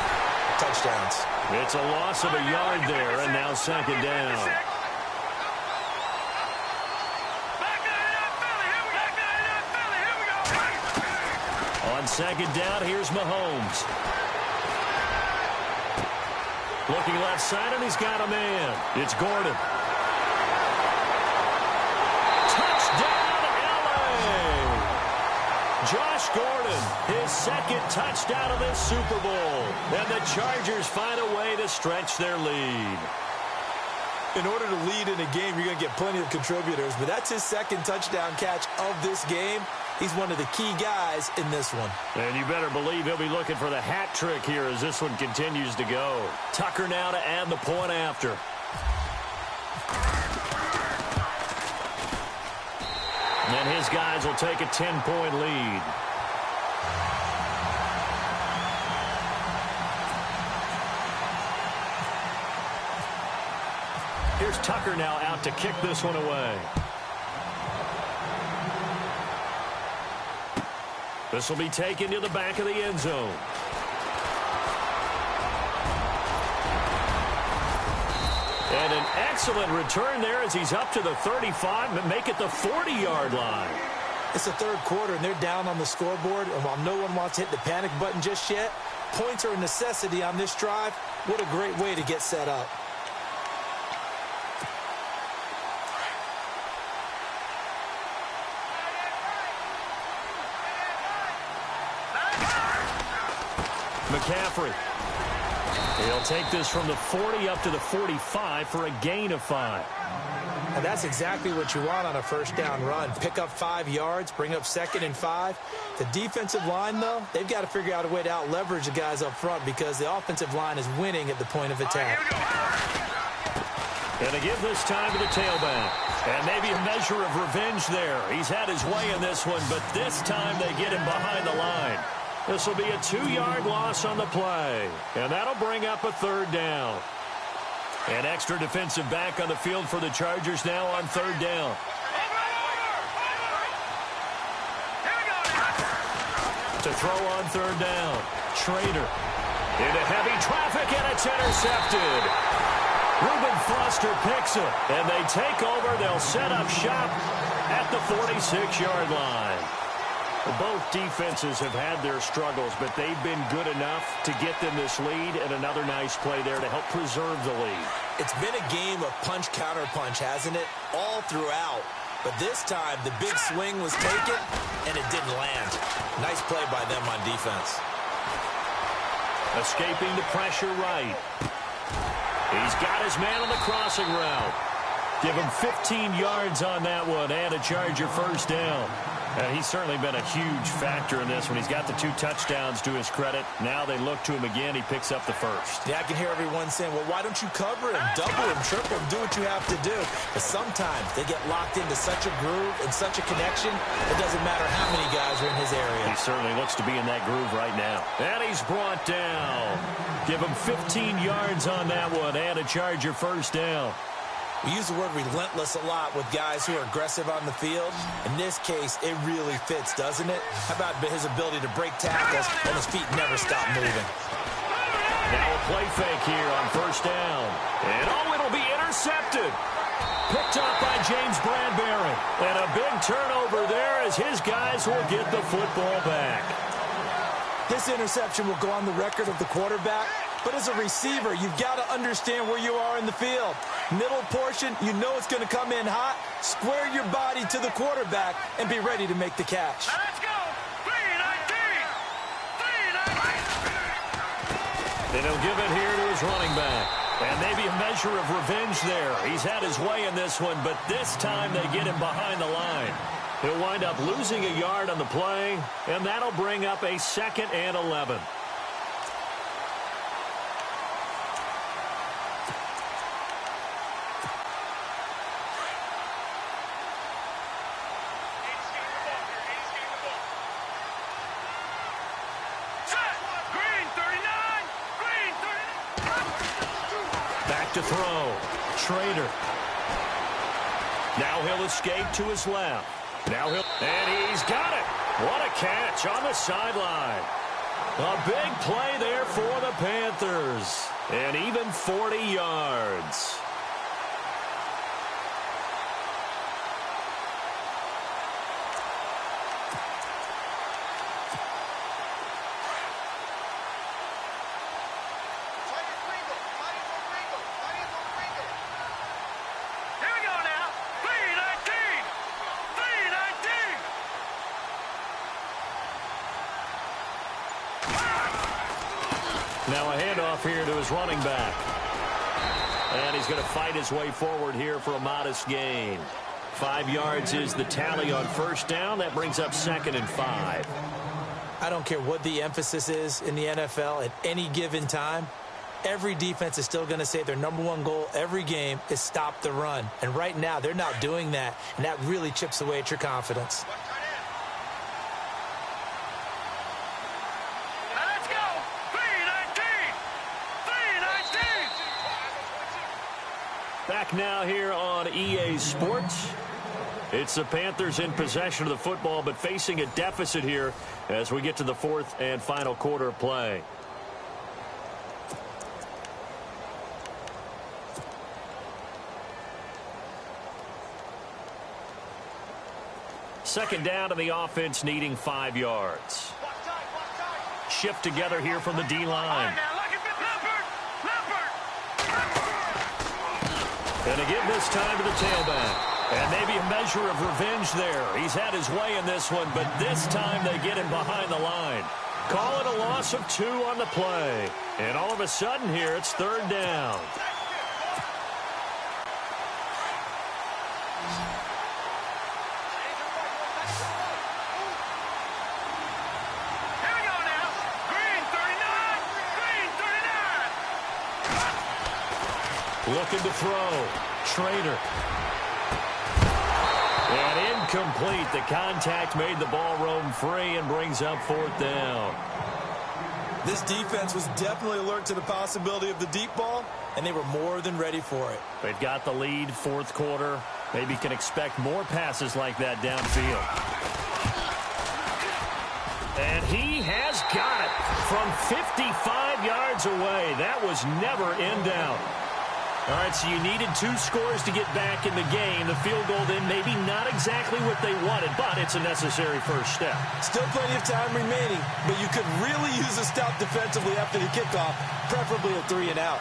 touchdowns. It's a loss of a yard there, and now second down. On second down, here's Mahomes. Looking left side, and he's got a man. It's Gordon. Josh Gordon, his second touchdown of this Super Bowl. And the Chargers find a way to stretch their lead. In order to lead in a game, you're going to get plenty of contributors, but that's his second touchdown catch of this game. He's one of the key guys in this one. And you better believe he'll be looking for the hat trick here as this one continues to go. Tucker now to add the point after. And his guys will take a 10-point lead. Here's Tucker now out to kick this one away. This will be taken to the back of the end zone. And an excellent return there as he's up to the 35, but make it the 40-yard line. It's the third quarter, and they're down on the scoreboard. And while no one wants to hit the panic button just yet, Points are a necessity on this drive. What a great way to get set up. McCaffrey. He'll take this from the 40 up to the 45 for a gain of 5. And that's exactly what you want on a first down run. Pick up 5 yards, bring up 2nd and 5. The defensive line, though, they've got to figure out a way to out-leverage the guys up front because the offensive line is winning at the point of attack. Going to give this time to the tailback. And maybe a measure of revenge there. He's had his way in this one, but this time they get him behind the line. This will be a 2-yard loss on the play. And that'll bring up a 3rd down. An extra defensive back on the field for the Chargers now on 3rd down. To throw on 3rd down. Schrader into heavy traffic, and it's intercepted. Reuben Foster picks it, and they take over. They'll set up shop at the 46-yard line. Both defenses have had their struggles, but they've been good enough to get them this lead, and another nice play there to help preserve the lead. It's been a game of punch-counter-punch, hasn't it? All throughout. But this time, the big swing was taken, and it didn't land. Nice play by them on defense. Escaping the pressure right. He's got his man on the crossing route. Give him 15 yards on that one, and a Charger first down. He's certainly been a huge factor in this one. He's got the 2 touchdowns to his credit. Now they look to him again. He picks up the first. Yeah, I can hear everyone saying, well, why don't you cover him, double him, triple him, do what you have to do. But sometimes they get locked into such a groove and such a connection, it doesn't matter how many guys are in his area. He certainly looks to be in that groove right now. And he's brought down. Give him 15 yards on that one, and a Charger first down. We use the word relentless a lot with guys who are aggressive on the field. In this case, it really fits, doesn't it? How about his ability to break tackles and his feet never stop moving? Now a play fake here on first down. And it'll be intercepted. Picked up by James Bradbury. And a big turnover there as his guys will get the football back. This interception will go on the record of the quarterback. But as a receiver, you've got to understand where you are in the field. Middle portion, you know it's going to come in hot. Square your body to the quarterback and be ready to make the catch. Let's go. 3-19. And he'll give it here to his running back. And maybe a measure of revenge there. He's had his way in this one, but this time they get him behind the line. He'll wind up losing a yard on the play, and that'll bring up a 2nd and 11. To throw. Schrader. Now he'll escape to his left. And he's got it. What a catch on the sideline. A big play there for the Panthers. And even 40 yards. Now a handoff here to his running back. And he's going to fight his way forward here for a modest gain. 5 yards is the tally on first down. That brings up 2nd and 5. I don't care what the emphasis is in the NFL at any given time. Every defense is still going to say their #1 goal every game is stop the run. And right now, they're not doing that, and that really chips away at your confidence. Back now here on EA Sports. It's the Panthers in possession of the football, but facing a deficit here as we get to the 4th and final quarter of play. Second down, and the offense needing 5 yards. shift together here from the D-line. And to give this time to the tailback. And maybe a measure of revenge there. He's had his way in this one, but this time they get him behind the line. Call it a loss of 2 on the play. And all of a sudden here, it's 3rd down. Here we go now. Green 39. Green 39. Looking to throw. Trader. And incomplete. The contact made the ball roam free and brings up 4th down. This defense was definitely alert to the possibility of the deep ball, and they were more than ready for it. They've got the lead, 4th quarter. Maybe can expect more passes like that downfield. And he has got it from 55 yards away. That was never in doubt. All right, so you needed 2 scores to get back in the game. The field goal then maybe not exactly what they wanted, but it's a necessary first step. Still plenty of time remaining, but you could really use a stop defensively after the kickoff, preferably a 3 and out.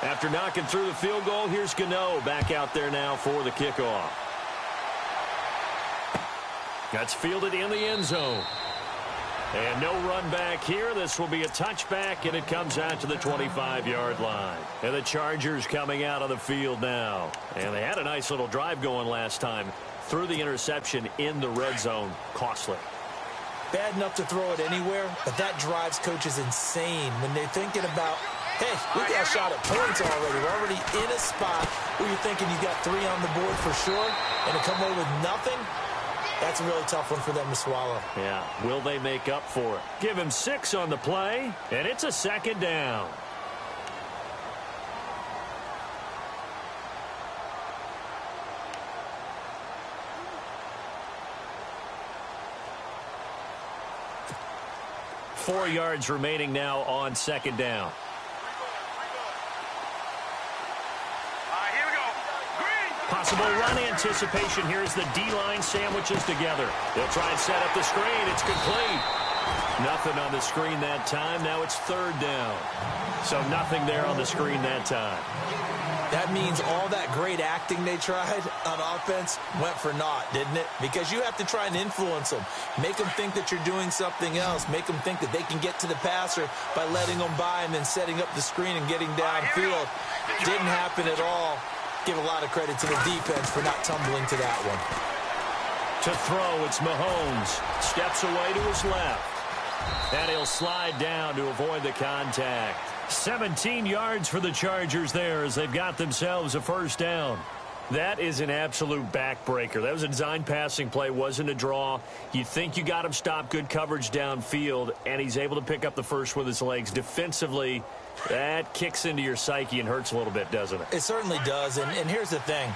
After knocking through the field goal, here's Gano back out there now for the kickoff. That's fielded in the end zone. And no run back here. This will be a touchback, and it comes out to the 25-yard line. And the Chargers coming out of the field now. And they had a nice little drive going last time. Threw the interception in the red zone. Costly. Bad enough to throw it anywhere, but that drives coaches insane when they're thinking about, hey, we got a shot at points already. We're already in a spot where you're thinking you got 3 on the board for sure, and to come away with nothing, that's a really tough one for them to swallow. Yeah, will they make up for it? Give him 6 on the play, and it's a 2nd down. Four yards remaining now on 2nd down. Possible run anticipation here as the D-line sandwiches together. They'll try and set up the screen. It's complete. Nothing on the screen that time. Now it's 3rd down. So nothing there on the screen that time. That means all that great acting they tried on offense went for naught, didn't it? Because you have to try and influence them. Make them think that you're doing something else. Make them think that they can get to the passer by letting them by and then setting up the screen and getting downfield. Didn't happen at all. Give a lot of credit to the defense for not tumbling to that one. To throw, it's Mahomes. Steps away to his left. And he'll slide down to avoid the contact. 17 yards for the Chargers there as they've got themselves a 1st down. That is an absolute backbreaker. That was a design passing play, wasn't a draw. You think you got him stopped, good coverage downfield, and he's able to pick up the first with his legs. Defensively, that kicks into your psyche and hurts a little bit, doesn't it? It certainly does, and here's the thing.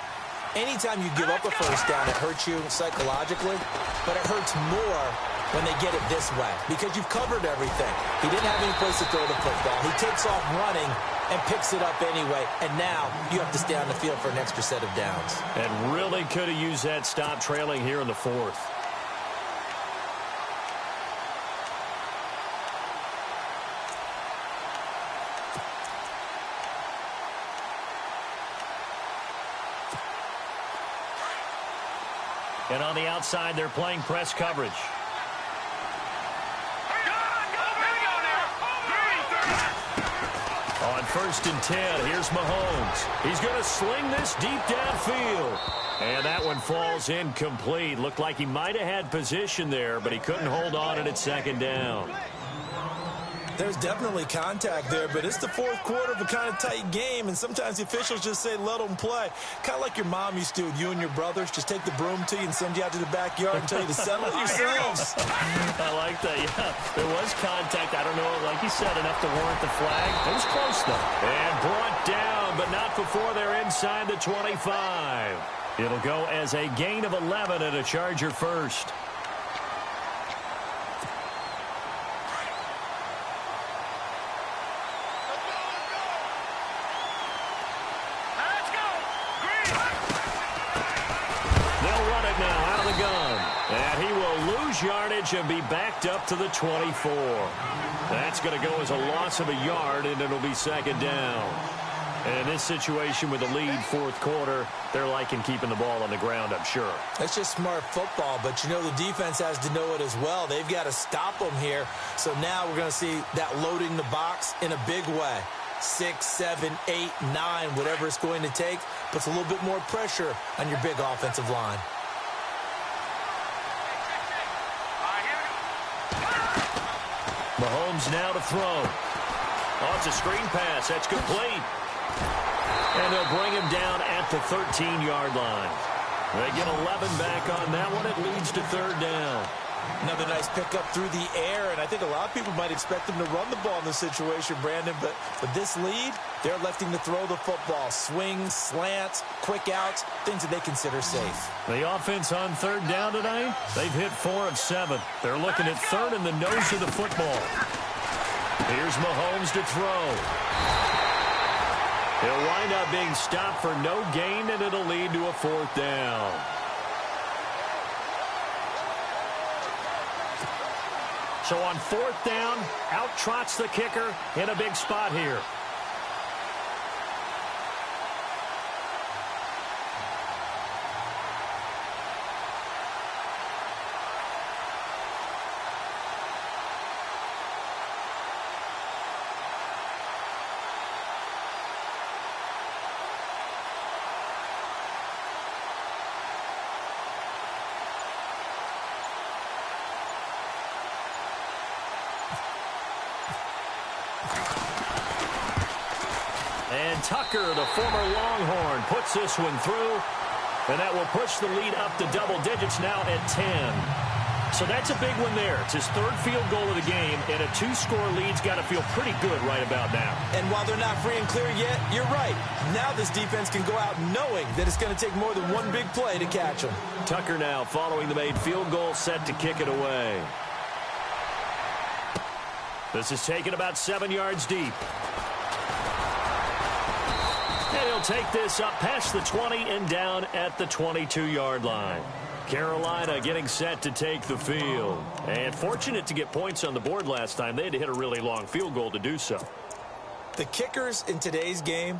Anytime you give up a 1st down, it hurts you psychologically, but it hurts more when they get it this way because you've covered everything. He didn't have any place to throw the football. He takes off running and picks it up anyway, and now you have to stay on the field for an extra set of downs. And really could have used that stop trailing here in the 4th. And on the outside, they're playing press coverage. On 1st and 10, here's Mahomes. He's going to sling this deep downfield. And that one falls incomplete. Looked like he might have had position there, but he couldn't hold on and it's 2nd down. There's definitely contact there, but it's the 4th quarter of a kind of tight game, and sometimes the officials just say let them play. Kind of like your mom used to with you and your brothers. Just take the broom to you and send you out to the backyard and tell you to settle it yourselves. I like that, yeah. There was contact. I don't know, like you said, enough to warrant the flag. It was close, though. And brought down, but not before they're inside the 25. It'll go as a gain of 11 and a Charger 1st. lose yardage and be backed up to the 24. That's going to go as a loss of a yard, and it'll be second down. And in this situation with a lead fourth quarter, they're liking keeping the ball on the ground, I'm sure. That's just smart football, but you know the defense has to know it as well. They've got to stop them here. So now we're going to see that loading the box in a big way. 6, 7, 8, 9, whatever it's going to take, puts a little bit more pressure on your big offensive line. Mahomes now to throw. Oh, it's a screen pass. That's complete. And they'll bring him down at the 13-yard line. They get 11 back on that one. It leads to third down. Another nice pickup through the air, and I think a lot of people might expect them to run the ball in this situation, Brandon, but with this lead, they're electing to throw the football. Swings, slants, quick outs, things that they consider safe. The offense on third down tonight, they've hit 4 of 7. They're looking at third in the nose of the football. Here's Mahomes to throw. He'll wind up being stopped for no gain, and it'll lead to a fourth down. So on fourth down, out trots the kicker in a big spot here. And Tucker, the former Longhorn, puts this one through. And that will push the lead up to double digits now at 10. So that's a big one there. It's his third field goal of the game, and a 2-score lead's got to feel pretty good right about now. And while they're not free and clear yet, you're right. Now this defense can go out knowing that it's going to take more than one big play to catch them. Tucker now following the made field goal, set to kick it away. This is taken about 7 yards deep. And he'll take this up past the 20 and down at the 22-yard line. Carolina getting set to take the field. And fortunate to get points on the board last time. They had to hit a really long field goal to do so. The kickers in today's game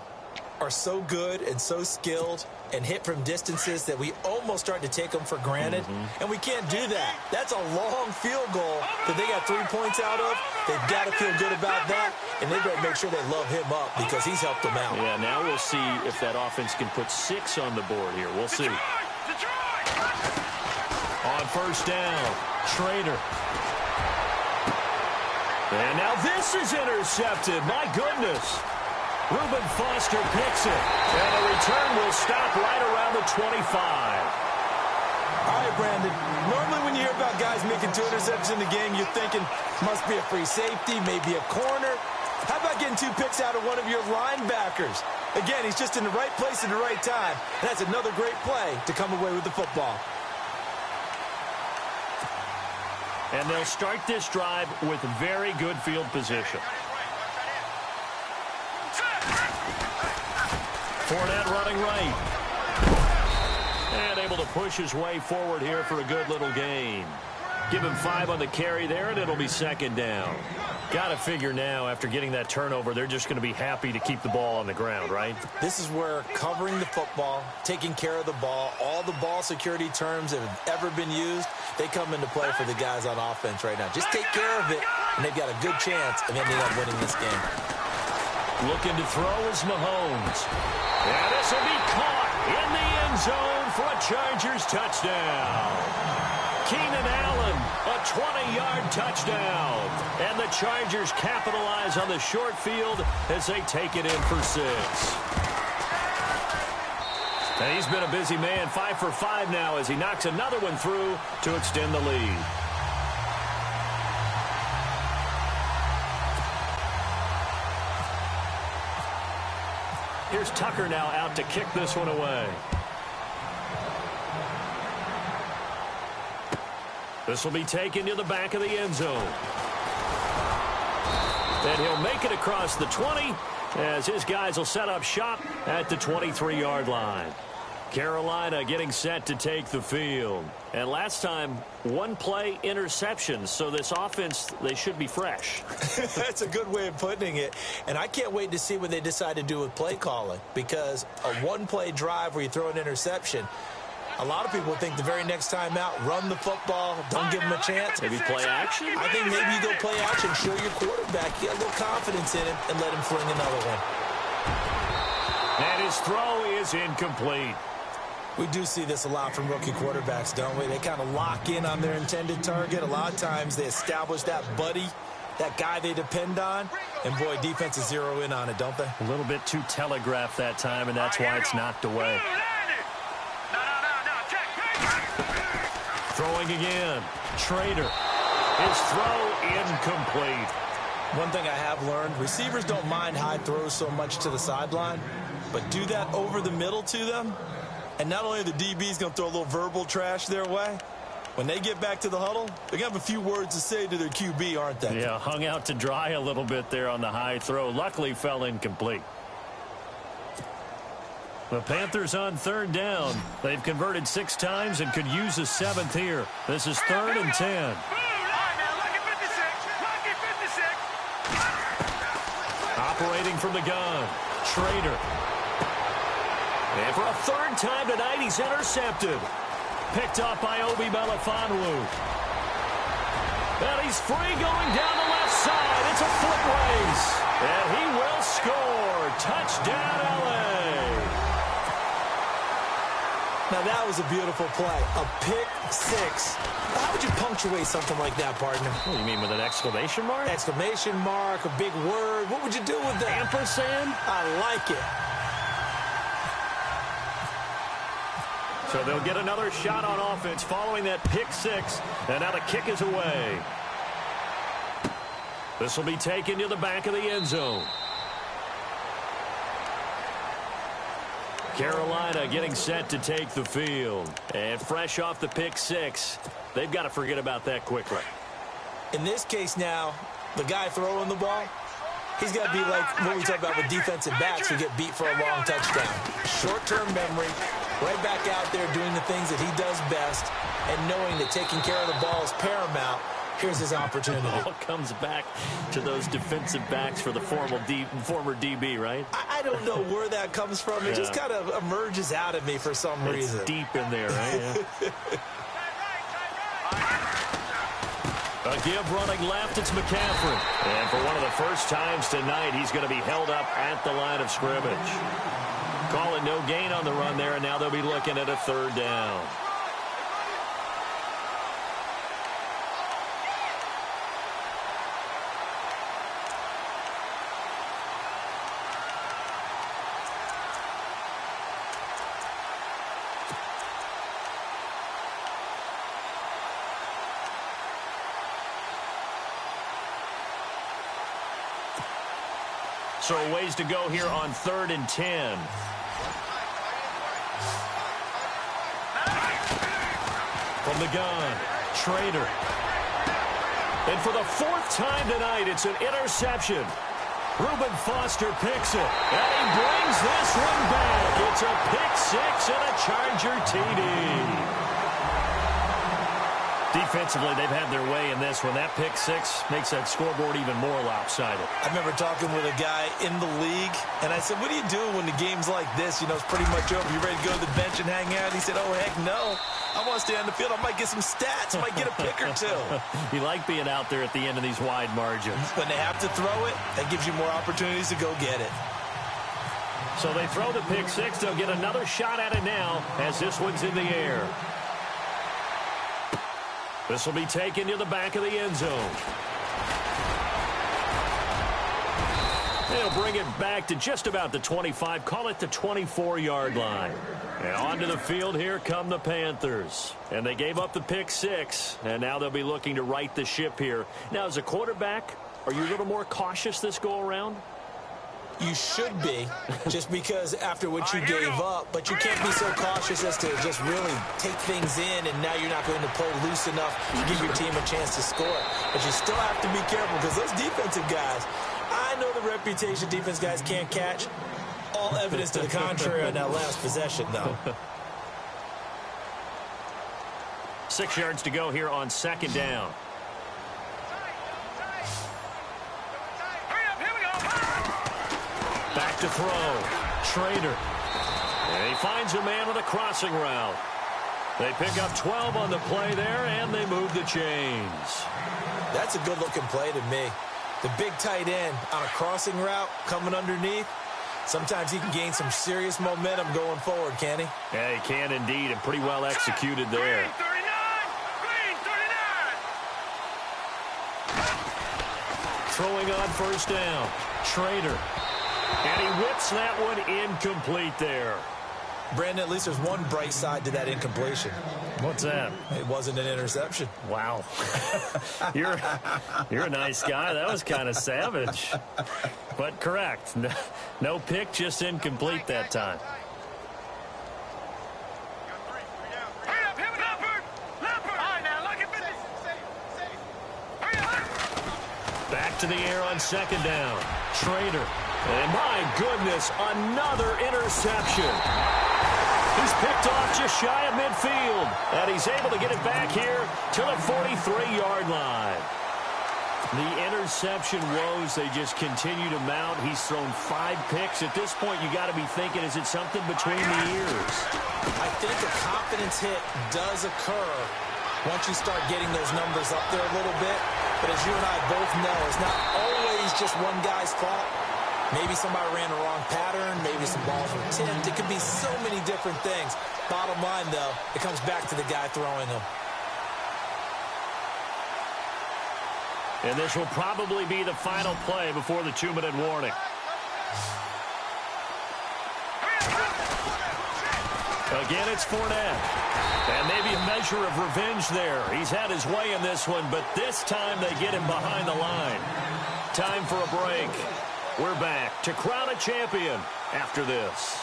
are so good and so skilled and hit from distances that we almost start to take them for granted. And we can't do that. That's a long field goal that they got 3 points out of. They've got to feel good about that, and they better make sure they love him up because he's helped them out. Yeah, now we'll see if that offense can put 6 on the board here. We'll see. On first down, Schrader. And now this is intercepted. My goodness. Reuben Foster picks it. And the return will stop right around the 25. All right, Brandon. Normally when you hear about guys making 2 interceptions in the game, you're thinking must be a free safety, maybe a corner. How about getting 2 picks out of one of your linebackers? Again, he's just in the right place at the right time. And that's another great play to come away with the football. And they'll start this drive with very good field position. Fournette running right. And able to push his way forward here for a good little gain. Give him 5 on the carry there, and it'll be second down. Got to figure now, after getting that turnover, they're just going to be happy to keep the ball on the ground, right? This is where covering the football, taking care of the ball, all the ball security terms that have ever been used, they come into play for the guys on offense right now. Just take care of it, and they've got a good chance of ending up winning this game. Looking to throw is Mahomes. And this will be caught in the end zone for a Chargers touchdown. Keenan Allen, a 20-yard touchdown. And the Chargers capitalize on the short field as they take it in for 6. And he's been a busy man, 5 for 5 now as he knocks another one through to extend the lead. Here's Tucker now out to kick this one away. This will be taken to the back of the end zone. And he'll make it across the 20 as his guys will set up shop at the 23-yard line. Carolina getting set to take the field. And last time, one play interception. So this offense, they should be fresh. That's a good way of putting it. And I can't wait to see what they decide to do with play calling. Because a one-play drive where you throw an interception, a lot of people think the very next time out, run the football, don't give them a chance. Maybe play action? I think maybe you go play action, show your quarterback you got a little confidence in him, and let him fling another one. And his throw is incomplete. We do see this a lot from rookie quarterbacks, don't we? They kind of lock in on their intended target. A lot of times they establish that buddy, that guy they depend on, and, boy, defenses zero in on it, don't they? A little bit too telegraphed that time, and that's why it's knocked away. Throwing again. Trader. His throw incomplete. One thing I have learned, receivers don't mind high throws so much to the sideline, but do that over the middle to them, and not only are the DBs going to throw a little verbal trash their way, when they get back to the huddle, they're going to have a few words to say to their QB, aren't they? Yeah, hung out to dry a little bit there on the high throw. Luckily fell incomplete. The Panthers on third down. They've converted 6 times and could use a 7th here. This is 3rd and 10. Operating from the gun. Trader. And for a 3rd time tonight, he's intercepted. Picked up by Obi Melifonwu. And he's free going down the left side. It's a foot race. And he will score. Touchdown, L.A. Now, that was a beautiful play. A pick 6. How would you punctuate something like that, partner? What do you mean, with an exclamation mark? Exclamation mark, a big word. What would you do with that? Ampersand? I like it. So they'll get another shot on offense following that pick 6. And now the kick is away. This will be taken to the back of the end zone. Carolina getting set to take the field. And fresh off the pick 6, they've got to forget about that quickly. In this case now, the guy throwing the ball, he's got to be like what we talk about with defensive backs who get beat for a long touchdown. Short-term memory, right back out there doing the things that he does best, and knowing that taking care of the ball is paramount. Here's his opportunity. It all comes back to those defensive backs for the former DB, right? I don't know where that comes from. It just kind of emerges out of me for some reason. It's deep in there, right? Yeah. A give running left, it's McCaffrey. And for one of the first times tonight, he's going to be held up at the line of scrimmage. Call it no gain on the run there, and now they'll be looking at a 3rd down. So a ways to go here on 3rd and 10. From the gun, Trader. And for the 4th time tonight, it's an interception. Reuben Foster picks it, and he brings this one back. It's a pick 6 and a Charger TD. Defensively, they've had their way in this one. That pick 6 makes that scoreboard even more lopsided. I remember talking with a guy in the league, and I said, what do you do when the game's like this? You know, it's pretty much over. You ready to go to the bench and hang out? He said, oh, heck no. I want to stay on the field. I might get some stats. I might get a pick or 2. You like being out there at the end of these wide margins. When they have to throw it, that gives you more opportunities to go get it. So they throw the pick 6. They'll get another shot at it now as this one's in the air. This will be taken to the back of the end zone. They'll bring it back to just about the 25. Call it the 24-yard line. And onto the field here come the Panthers. And they gave up the pick 6. And now they'll be looking to right the ship here. Now, as a quarterback, are you a little more cautious this go-around? You should be, just because after what you gave up, but you can't be so cautious as to just really take things in, and now you're not going to play loose enough to give your team a chance to score. But you still have to be careful, because those defensive guys, I know the reputation defense guys can't catch. All evidence to the contrary on that last possession, though. 6 yards to go here on second down. Back to throw. Schrader. And he finds a man on a crossing route. They pick up 12 on the play there, and they move the chains. That's a good-looking play to me. The big tight end on a crossing route coming underneath. Sometimes he can gain some serious momentum going forward, can he? Yeah, he can indeed, and pretty well executed there. Throwing on first down. Schrader. And he whips that one incomplete there. Brandon, at least there's one bright side to that incompletion. What's that? It wasn't an interception. Wow. You're a nice guy. That was kind of savage. But correct. No pick, just incomplete that time. Back to the air on second down. Schrader. And my goodness, another interception. He's picked off just shy of midfield. And he's able to get it back here to the 43-yard line. The interception woes, they just continue to mount. He's thrown 5 picks. At this point, you got to be thinking, is it something between the ears? I think a confidence hit does occur once you start getting those numbers up there a little bit. But as you and I both know, it's not always just one guy's fault. Maybe somebody ran the wrong pattern. Maybe some balls were tipped. It could be so many different things. Bottom line, though, it comes back to the guy throwing them. And this will probably be the final play before the 2-minute warning. Again, it's Fournette. And maybe a measure of revenge there. He's had his way in this one, but this time they get him behind the line. Time for a break. We're back to crown a champion after this.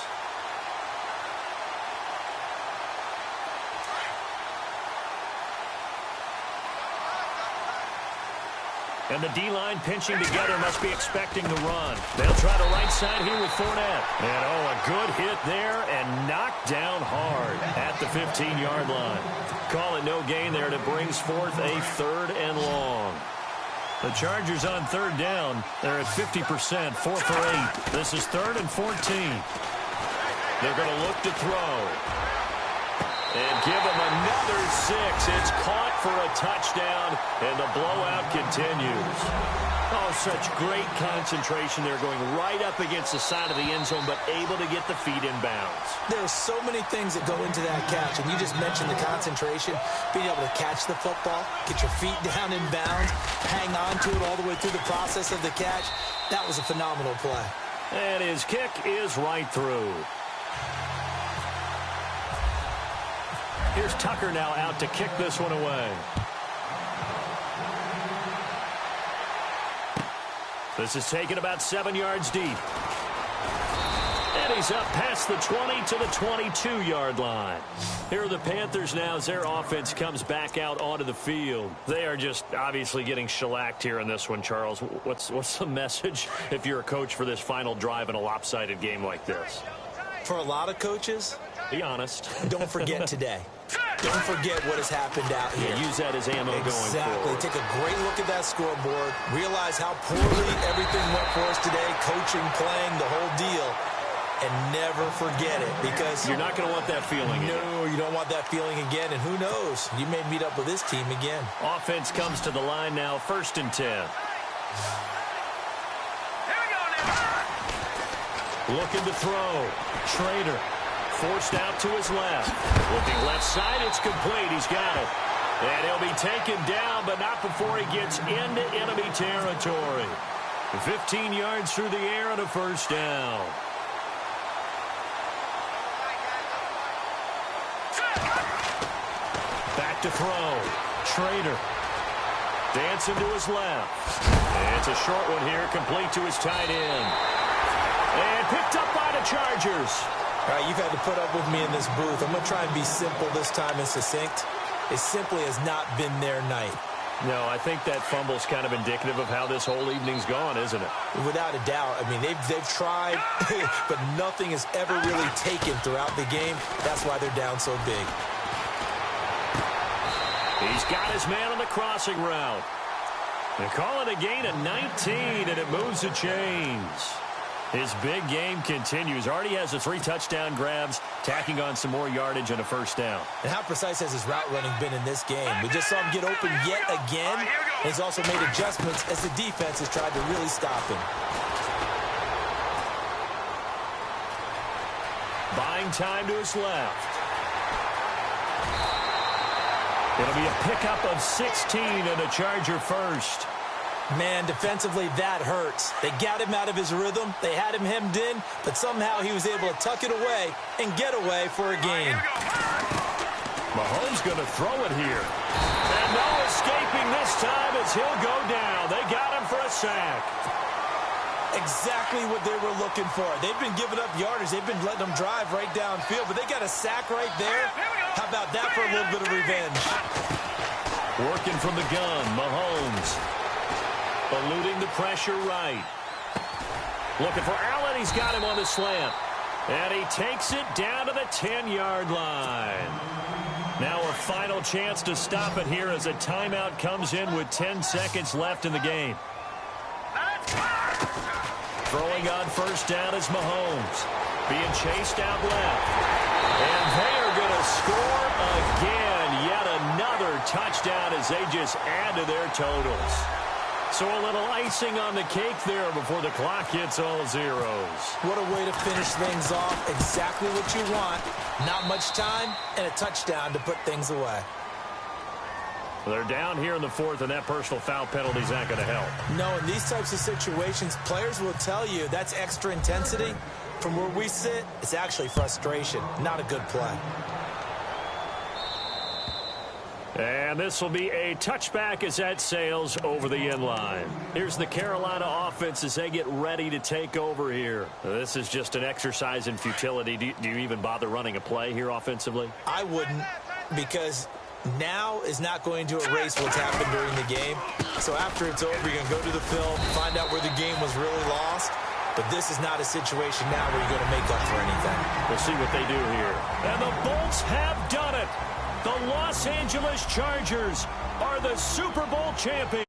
And the D-line pinching together must be expecting the run. They'll try the right side here with Fournette. And, oh, a good hit there and knocked down hard at the 15-yard line. Call it no gain there, and it brings forth a 3rd and long. The Chargers on 3rd down. They're at 50%, 4 for 8. This is 3rd and 14. They're going to look to throw. And give him another 6. It's caught for a touchdown, and the blowout continues. Oh, such great concentration there, going right up against the side of the end zone, but able to get the feet in bounds. There's so many things that go into that catch, and you just mentioned the concentration, being able to catch the football, get your feet down in bounds, hang on to it all the way through the process of the catch. That was a phenomenal play. And his kick is right through. Here's Tucker now out to kick this one away. This is taken about 7 yards deep. And he's up past the 20 to the 22-yard line. Here are the Panthers now as their offense comes back out onto the field. They are just obviously getting shellacked here in this one, Charles. What's the message if you're a coach for this final drive in a lopsided game like this? For a lot of coaches, be honest. Don't forget today. Don't forget what has happened out here. Yeah, use that as ammo going forward. Exactly. Take a great look at that scoreboard. Realize how poorly everything went for us today. Coaching, playing, the whole deal. And never forget it, because you're not going to want that feeling again. No, you don't want that feeling again. And who knows? You may meet up with this team again. Offense comes to the line now, 1st and 10. Looking to throw. Schrader. Forced out to his left. Looking left side, it's complete. He's got it. And he'll be taken down, but not before he gets into enemy territory. 15 yards through the air and a 1st down. Back to throw. Schrader. Dancing to his left. And it's a short one here, complete to his tight end. And picked up by the Chargers. All right, you've had to put up with me in this booth. I'm going to try and be simple this time and succinct. It simply has not been their night. No, I think that fumble's kind of indicative of how this whole evening's gone, isn't it? Without a doubt. I mean, they've tried, but nothing is ever really taken throughout the game. That's why they're down so big. He's got his man on the crossing route. They call it a gain of 19, and it moves the chains. His big game continues. Already has the 3 touchdown grabs, tacking on some more yardage and a first down. And how precise has his route running been in this game? We just saw him get open yet again. And he's also made adjustments as the defense has tried to really stop him. Buying time to his left. It'll be a pickup of 16 and a Charger first. Man, defensively, that hurts. They got him out of his rhythm. They had him hemmed in, but somehow he was able to tuck it away and get away for a gain. Mahomes going to throw it here. And no escaping this time as he'll go down. They got him for a sack. Exactly what they were looking for. They've been giving up yardage. They've been letting them drive right downfield, but they got a sack right there. How about that for a little bit of revenge? Working from the gun, Mahomes. Eluding the pressure right. Looking for Allen. He's got him on the slant. And he takes it down to the 10-yard line. Now a final chance to stop it here as a timeout comes in with 10 seconds left in the game. Throwing on first down is Mahomes. Being chased out left. And they are going to score again. Yet another touchdown as they just add to their totals. So a little icing on the cake there before the clock hits all zeros. What a way to finish things off. Exactly what you want. Not much time and a touchdown to put things away. They're down here in the fourth, and that personal foul penalty is not going to help. No, in these types of situations, players will tell you that's extra intensity. From where we sit, it's actually frustration, not a good play. And this will be a touchback as that sails over the end line. Here's the Carolina offense as they get ready to take over here. This is just an exercise in futility. Do you even bother running a play here offensively? I wouldn't, because now is not going to erase what's happened during the game. So after it's over, you're going to go to the film, find out where the game was really lost. But this is not a situation now where you're going to make up for anything. We'll see what they do here. And the Bolts have done it. The Los Angeles Chargers are the Super Bowl champions.